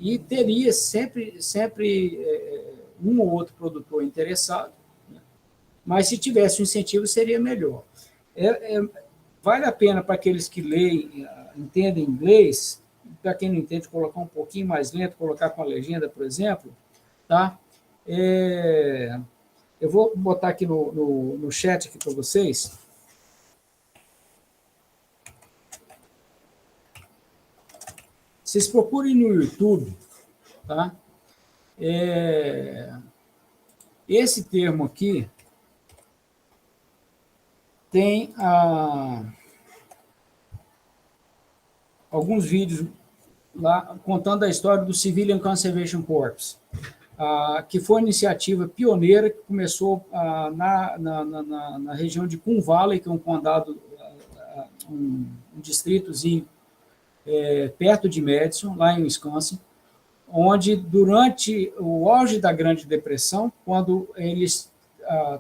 E teria sempre um ou outro produtor interessado, né? Mas se tivesse um incentivo, seria melhor. Vale a pena para aqueles que leem, entendem inglês, para quem não entende, colocar um pouquinho mais lento, colocar com a legenda, por exemplo, tá? Eu vou botar aqui no chat aqui para vocês. Vocês procurem no YouTube, tá? Esse termo aqui tem alguns vídeos lá contando a história do Civilian Conservation Corps. que foi uma iniciativa pioneira que começou na região de Coon Valley, que é um condado, um distritozinho perto de Madison, lá em Wisconsin, onde, durante o auge da Grande Depressão, quando eles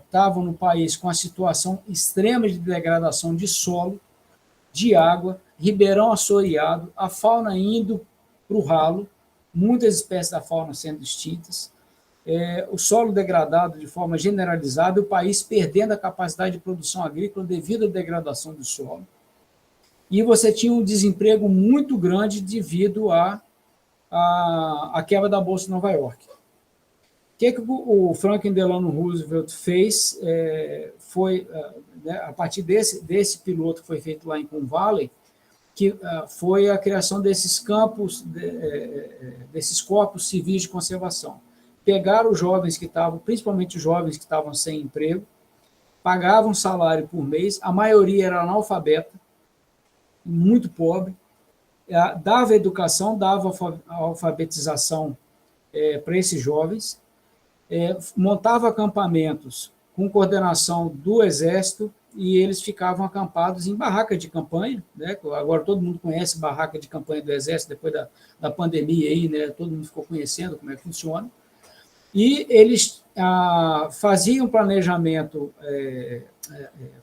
estavam no país com a situação extrema de degradação de solo, de água, ribeirão assoreado, a fauna indo para o ralo, muitas espécies da fauna sendo extintas, o solo degradado de forma generalizada, o país perdendo a capacidade de produção agrícola devido à degradação do solo. E você tinha um desemprego muito grande devido à quebra da Bolsa de Nova York. O que o Franklin Delano Roosevelt fez a partir desse piloto que foi feito lá em Coon Valley, que foi a criação desses campos, desses corpos civis de conservação. Pegaram os jovens que estavam, principalmente os jovens que estavam sem emprego, pagavam salário por mês, a maioria era analfabeta, muito pobre, dava educação, dava alfabetização para esses jovens, montava acampamentos com coordenação do Exército, e eles ficavam acampados em barraca de campanha, né? Agora todo mundo conhece barraca de campanha do Exército, depois da pandemia, aí, né? Todo mundo ficou conhecendo como é que funciona, e eles faziam planejamento,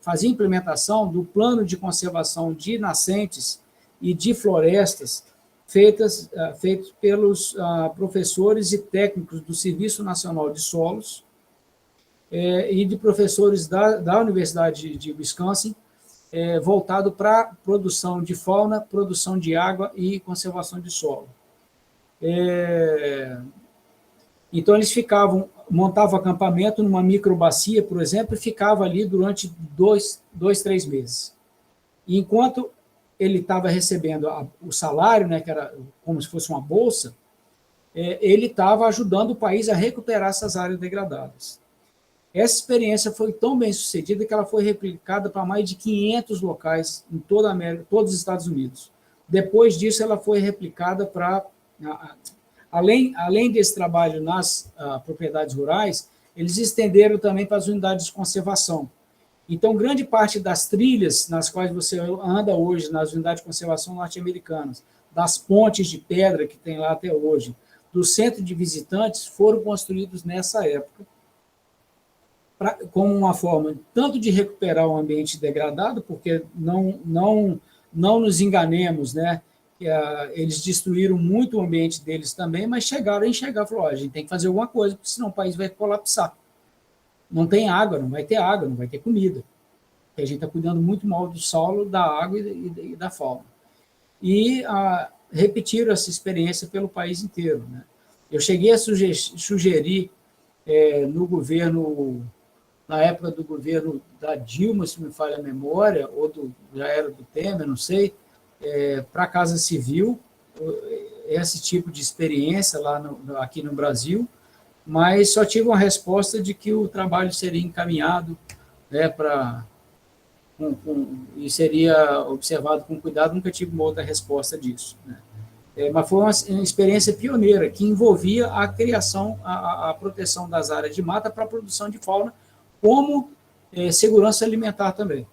faziam implementação do plano de conservação de nascentes e de florestas feitos pelos professores e técnicos do Serviço Nacional de Solos e de professores da Universidade de Wisconsin, voltado para produção de fauna, produção de água e conservação de solo. Então, eles montavam acampamento numa microbacia, por exemplo, e ficavam ali durante 3 meses. E enquanto ele estava recebendo o salário, né, que era como se fosse uma bolsa, ele estava ajudando o país a recuperar essas áreas degradadas. Essa experiência foi tão bem sucedida que ela foi replicada para mais de 500 locais em toda a América, todos os Estados Unidos. Depois disso, ela foi replicada para... Além desse trabalho nas propriedades rurais, eles estenderam também para as unidades de conservação. Então, grande parte das trilhas nas quais você anda hoje, nas unidades de conservação norte-americanas, das pontes de pedra que tem lá até hoje, do centro de visitantes, foram construídos nessa época, como uma forma tanto de recuperar o ambiente degradado, porque não nos enganemos, né? Eles destruíram muito o ambiente deles também, mas chegaram a enxergar, falaram, a gente tem que fazer alguma coisa, porque senão o país vai colapsar. Não tem água, não vai ter água, não vai ter comida. Porque a gente está cuidando muito mal do solo, da água e da fauna. E repetiram essa experiência pelo país inteiro, né? Eu cheguei a sugerir no governo, na época do governo da Dilma, se me falha a memória, ou já era do Temer, não sei, para a Casa Civil, esse tipo de experiência aqui no Brasil, mas só tive uma resposta de que o trabalho seria encaminhado, né, e seria observado com cuidado. Nunca tive uma outra resposta disso, né? Mas foi uma experiência pioneira, que envolvia a criação, a proteção das áreas de mata para a produção de fauna, como segurança alimentar também.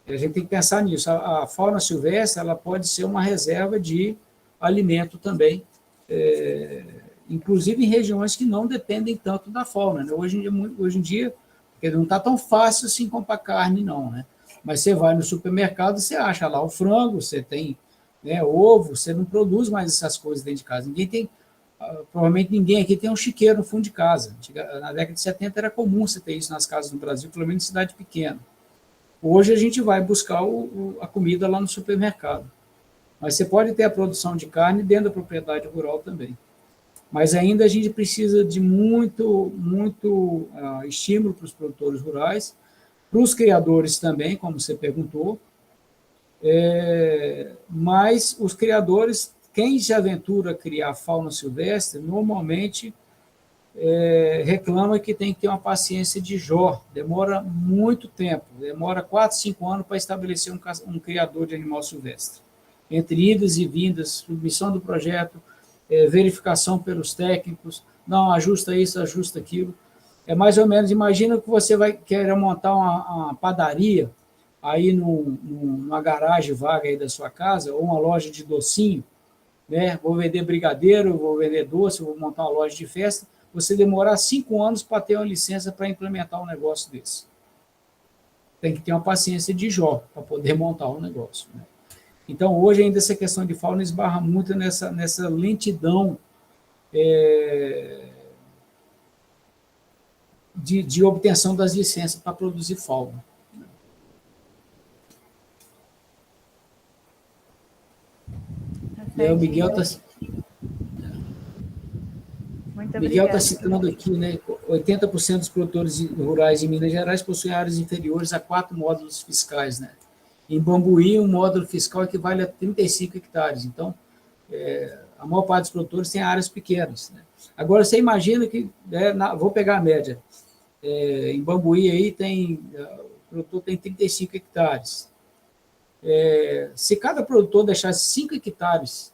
A gente tem que pensar nisso. A fauna silvestre ela pode ser uma reserva de alimento também, inclusive em regiões que não dependem tanto da fauna, né? Hoje em dia, porque não está tão fácil assim comprar carne, não, né? Mas você vai no supermercado, você acha lá o frango, você tem, né, ovo, você não produz mais essas coisas dentro de casa. Provavelmente ninguém aqui tem um chiqueiro no fundo de casa. Na década de 70 era comum você ter isso nas casas no Brasil, pelo menos em cidade pequena. Hoje a gente vai buscar a comida lá no supermercado. Mas você pode ter a produção de carne dentro da propriedade rural também. Mas ainda a gente precisa de muito estímulo para os produtores rurais, para os criadores também, como você perguntou. Mas os criadores, quem se aventura a criar fauna silvestre, normalmente reclama que tem que ter uma paciência de Jó, demora muito tempo, demora 4, 5 anos para estabelecer um criador de animal silvestre. Entre idas e vindas, submissão do projeto, verificação pelos técnicos, não, ajusta isso, ajusta aquilo. É mais ou menos, imagina que você vai querer montar uma padaria aí numa garagem vaga aí da sua casa, ou uma loja de docinho, né? Vou vender brigadeiro, vou vender doce, vou montar uma loja de festa, você demorar 5 anos para ter uma licença para implementar um negócio desse. Tem que ter uma paciência de Jó para poder montar um negócio, né? Então, hoje ainda essa questão de fauna esbarra muito nessa lentidão de obtenção das licenças para produzir fauna. O Miguel está citando aqui, né, 80% dos produtores rurais em Minas Gerais possuem áreas inferiores a 4 módulos fiscais, né? Em Bambuí, um módulo fiscal equivale a 35 hectares. Então, a maior parte dos produtores tem áreas pequenas, né? Agora, você imagina que, vou pegar a média, em Bambuí aí o produtor tem 35 hectares. Se cada produtor deixasse 5 hectares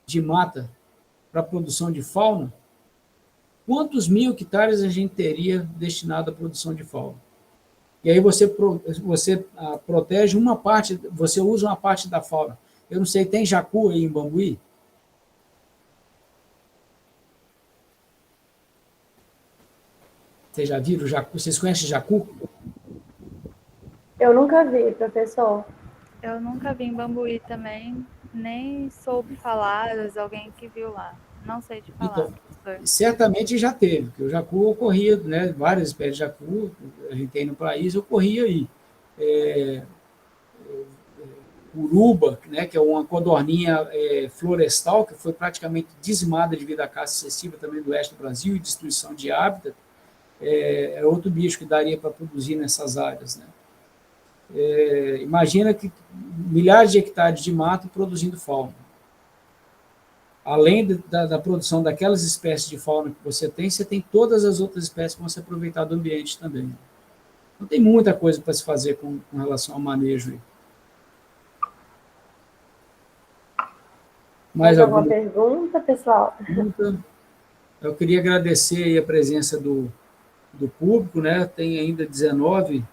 de mata para a produção de fauna, quantos 1.000 hectares a gente teria destinado à produção de fauna? E aí você protege uma parte, você usa uma parte da fauna. Eu não sei, tem jacu aí em Bambuí? Vocês já viram jacu? Vocês conhecem jacu? Eu nunca vi, professor. Eu nunca vi em Bambuí também, nem soube falar de alguém que viu lá. Não sei te falar, então, professor. Certamente já teve, porque o jacu ocorria, né, várias espécies de jacu, a gente tem no país, ocorria aí. Uruba, né, que é uma codorninha florestal, que foi praticamente dizimada devido à caça excessiva também do oeste do Brasil e destruição de hábitat, é outro bicho que daria para produzir nessas áreas, né? Imagina que milhares de hectares de mato produzindo fauna. Além da produção daquelas espécies de fauna que você tem todas as outras espécies que vão se aproveitar do ambiente também. Então, tem muita coisa para se fazer com relação ao manejo aí. Mais alguma pergunta, pessoal? Eu queria agradecer aí a presença do público, né? Tem ainda 19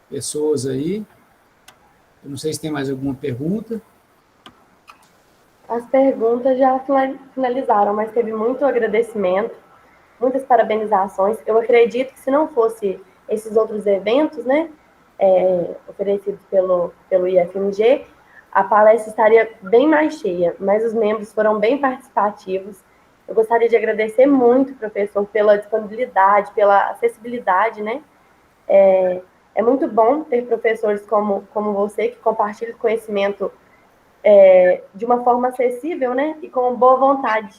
pessoas aí. Eu não sei se tem mais alguma pergunta. As perguntas já finalizaram, mas teve muito agradecimento, muitas parabenizações. Eu acredito que se não fosse esses outros eventos, né, oferecidos pelo IFMG, a palestra estaria bem mais cheia, mas os membros foram bem participativos. Eu gostaria de agradecer muito, professor, pela disponibilidade, pela acessibilidade, né? É muito bom ter professores como você, que compartilham conhecimento de uma forma acessível, né? E com boa vontade.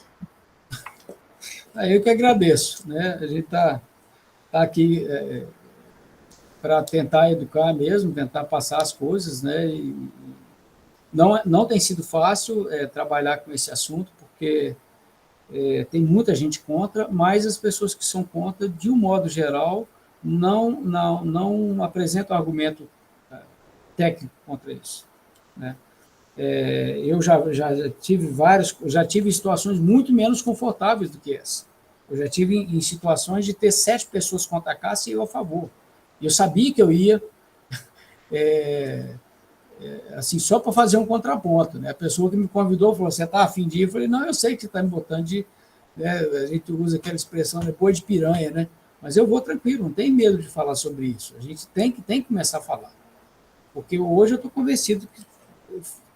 Eu que agradeço, né? A gente está aqui para tentar educar mesmo, tentar passar as coisas, né? E não tem sido fácil trabalhar com esse assunto, porque tem muita gente contra, mas as pessoas que são contra, de um modo geral, não apresentam argumento técnico contra isso, né? Eu já tive situações muito menos confortáveis do que essa. Eu já tive em situações de ter 7 pessoas contra a caça e eu a favor. E eu sabia que eu ia assim, só para fazer um contraponto, né? A pessoa que me convidou falou: você está a fim de ir? Eu falei: não, eu sei que você está me botando de... Né, a gente usa aquela expressão depois de piranha, né? Mas eu vou tranquilo, não tem medo de falar sobre isso. A gente tem que começar a falar. Porque hoje eu estou convencido que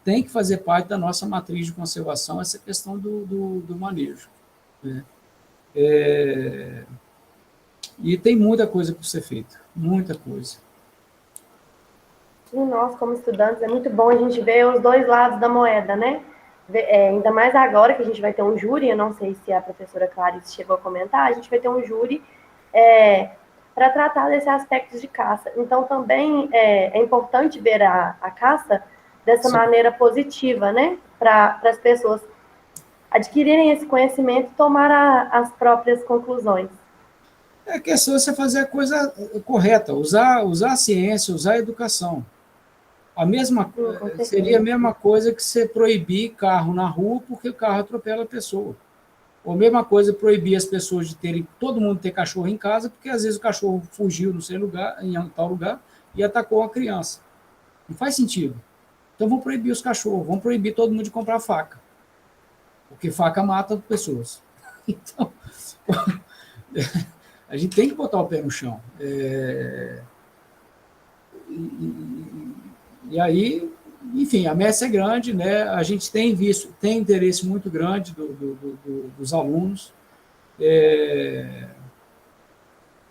tem que fazer parte da nossa matriz de conservação essa questão do manejo, né? E tem muita coisa para ser feita, muita coisa. E nós, como estudantes, é muito bom a gente ver os dois lados da moeda, né? Ainda mais agora que a gente vai ter um júri, eu não sei se a professora Clarice chegou a comentar, a gente vai ter um júri para tratar desses aspectos de caça. Então, também é importante ver a caça dessa maneira positiva, né? Para as pessoas adquirirem esse conhecimento e tomar as próprias conclusões. A questão é você fazer a coisa correta, usar a ciência, usar a educação. Seria a mesma coisa que você proibir carro na rua porque o carro atropela a pessoa. Ou a mesma coisa proibir as pessoas de terem, todo mundo ter cachorro em casa, porque às vezes o cachorro fugiu no seu lugar, em tal lugar, e atacou a criança. Não faz sentido. Então vamos proibir os cachorros, vamos proibir todo mundo de comprar faca. Porque faca mata pessoas. Então, a gente tem que botar o pé no chão. E aí, enfim, a messe é grande, né? A gente tem interesse muito grande dos alunos.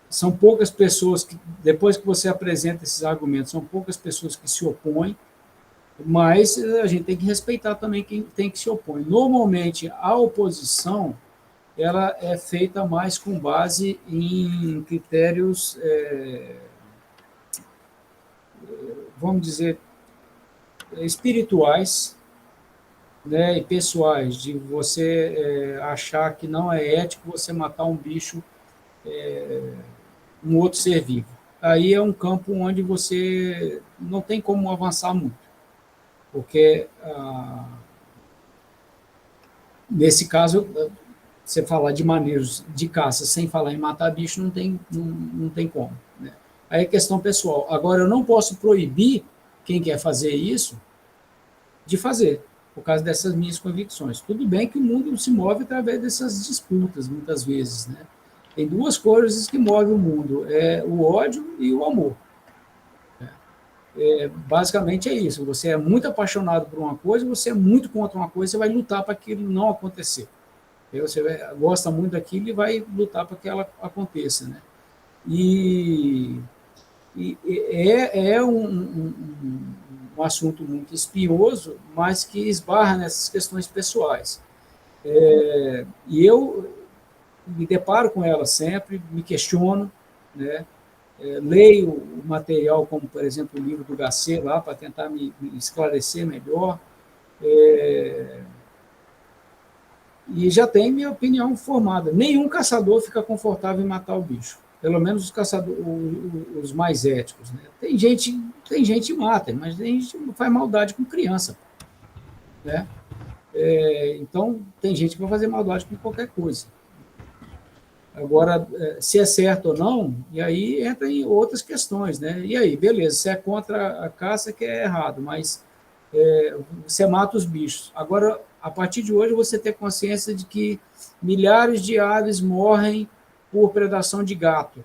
São poucas pessoas que, depois que você apresenta esses argumentos, são poucas pessoas que se opõem, mas a gente tem que respeitar também quem tem que se opõe. Normalmente, a oposição ela é feita mais com base em critérios, vamos dizer, espirituais, né, e pessoais, de você achar que não é ético você matar um bicho, um outro ser vivo. Aí é um campo onde você não tem como avançar muito, porque nesse caso, você falar de manejos de caça sem falar em matar bicho não tem como, né? Aí é questão pessoal. Agora, eu não posso proibir quem quer fazer isso de fazer, por causa dessas minhas convicções. Tudo bem que o mundo se move através dessas disputas, muitas vezes, né? Tem duas coisas que movem o mundo, o ódio e o amor. Basicamente é isso, você é muito apaixonado por uma coisa, você é muito contra uma coisa, você vai lutar para aquilo não acontecer. Você gosta muito daquilo e vai lutar para que ela aconteça, né? E é um assunto muito espinhoso, mas que esbarra nessas questões pessoais. E eu me deparo com ela sempre, me questiono, né? Leio o material, como, por exemplo, o livro do Gacé, lá, para tentar me esclarecer melhor, e já tenho minha opinião formada. Nenhum caçador fica confortável em matar o bicho, pelo menos os caçadores, os mais éticos, né? Tem gente que mata, mas tem gente que faz maldade com criança, né? Então, tem gente que vai fazer maldade com qualquer coisa. Agora, se é certo ou não, e aí entra em outras questões, né? E aí, beleza, se é contra a caça, que é errado, mas você mata os bichos. Agora, a partir de hoje, você tem consciência de que milhares de aves morrem por predação de gato.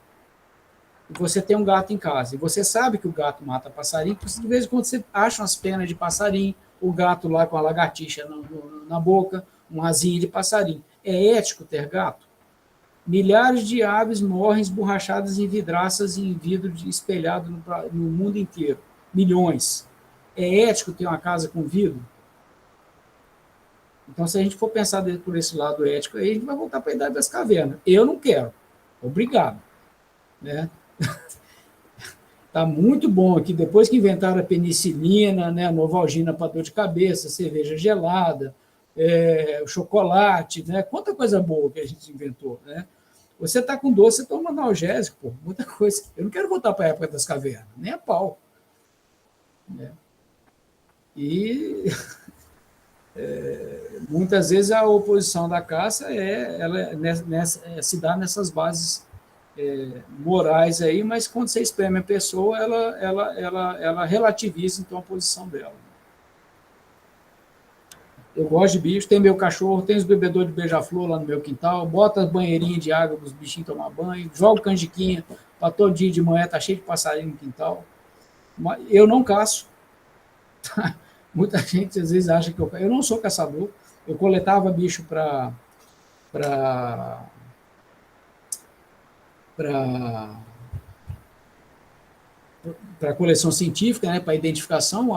E você tem um gato em casa, e você sabe que o gato mata passarinho, porque de vez em quando você acha umas penas de passarinho, o gato lá com a lagartixa na boca, uma asinha de passarinho. É ético ter gato? Milhares de aves morrem esborrachadas em vidraças e em vidro espelhado no mundo inteiro. Milhões. É ético ter uma casa com vidro? Então, se a gente for pensar por esse lado ético, aí a gente vai voltar para a Idade das Cavernas. Eu não quero. Obrigado. Né? Tá muito bom aqui. Depois que inventaram a penicilina, né, a Novalgina para dor de cabeça, cerveja gelada, o chocolate, né? Quanta coisa boa que a gente inventou, né? Você está com dor, você toma analgésico, pô, muita coisa. Eu não quero voltar para a época das cavernas, nem a pau. Né? E muitas vezes a oposição da caça se dá nessas bases morais aí, mas quando você espreme a pessoa, ela relativiza então a posição dela. Eu gosto de bicho, tem meu cachorro, tem os bebedores de beija-flor lá no meu quintal, boto as banheirinhas de água para os bichinhos tomar banho, jogo canjiquinha para todo dia de manhã, tá cheio de passarinho no quintal. Eu não caço. Muita gente às vezes acha que eu não sou caçador. Eu coletava bicho para coleção científica, né, para identificação.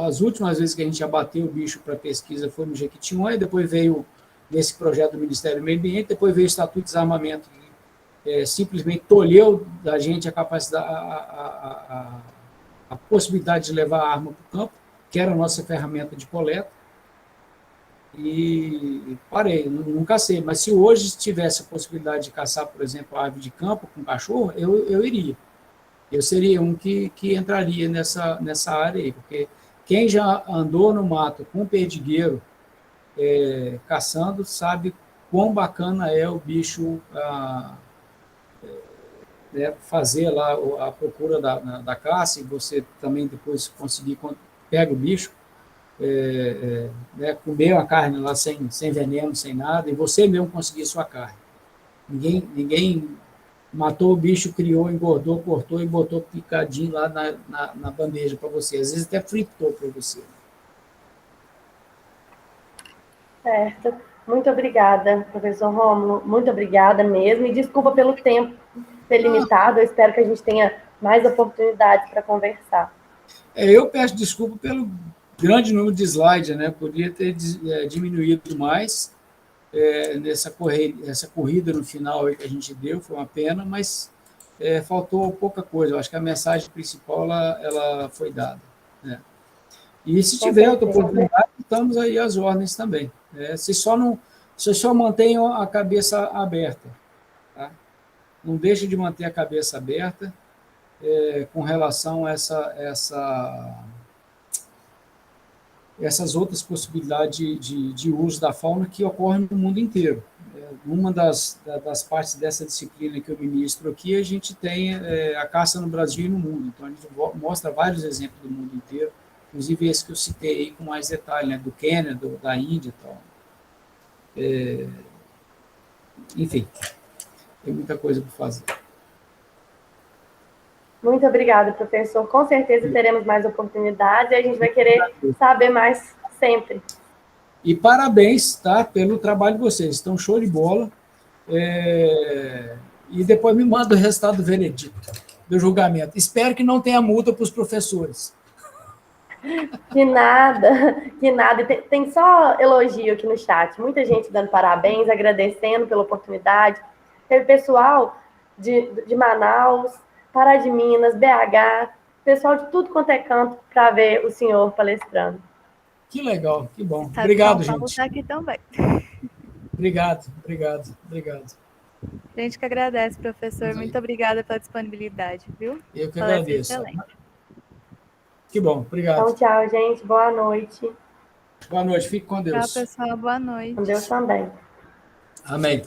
As últimas vezes que a gente abateu o bicho para pesquisa foi no Jequitinhonha, depois veio nesse projeto do Ministério do Meio Ambiente, depois veio o Estatuto de Desarmamento, que simplesmente tolheu da gente a capacidade, a possibilidade de levar a arma para o campo, que era a nossa ferramenta de coleta, e parei, não cacei. Mas se hoje tivesse a possibilidade de caçar, por exemplo, a ave de campo com cachorro, eu iria. Eu seria um que entraria nessa área aí, porque quem já andou no mato com perdigueiro caçando sabe quão bacana é o bicho fazer lá a procura da caça, e você também depois conseguir, pega o bicho, comer a carne lá sem veneno, sem nada, e você mesmo conseguir sua carne. Ninguém matou o bicho, criou, engordou, cortou e botou picadinho lá na bandeja para você. Às vezes até fritou para você. Certo. Muito obrigada, professor Rômulo. Muito obrigada mesmo. E desculpa pelo tempo ser limitado. Eu espero que a gente tenha mais oportunidades para conversar. Eu peço desculpa pelo grande número de slides, né? Podia ter diminuído mais essa corrida no final que a gente deu, foi uma pena, mas faltou pouca coisa. Eu acho que a mensagem principal ela foi dada, né? E se tiver outra oportunidade, estamos aí às ordens também. Vocês só mantenham a cabeça aberta, tá? Não deixem de manter a cabeça aberta com relação a essas outras possibilidades de uso da fauna que ocorrem no mundo inteiro. Uma das partes dessa disciplina que eu ministro aqui, a gente tem a caça no Brasil e no mundo. Então, a gente mostra vários exemplos do mundo inteiro, inclusive esse que eu citei aí com mais detalhe, né, do Quênia, da Índia e tal. Enfim, tem muita coisa para fazer. Muito obrigada, professor. Com certeza teremos mais oportunidades e a gente vai querer saber mais sempre. E parabéns, tá, pelo trabalho de vocês. Estão show de bola. E depois me manda o resultado do veredito, do julgamento. Espero que não tenha multa para os professores. Que nada, que nada. Tem só elogio aqui no chat. Muita gente dando parabéns, agradecendo pela oportunidade. Teve pessoal de Manaus, Pará de Minas, BH, pessoal de tudo quanto é canto para ver o senhor palestrando. Que legal, que bom. Obrigado, gente. Estar aqui também. Obrigado. A gente que agradece, professor. Muito obrigada pela disponibilidade, viu? Eu que agradeço. Excelente. Que bom, obrigado. Então, tchau, gente. Boa noite. Boa noite, fique com Deus. Tchau, pessoal. Boa noite. Com Deus também. Amém.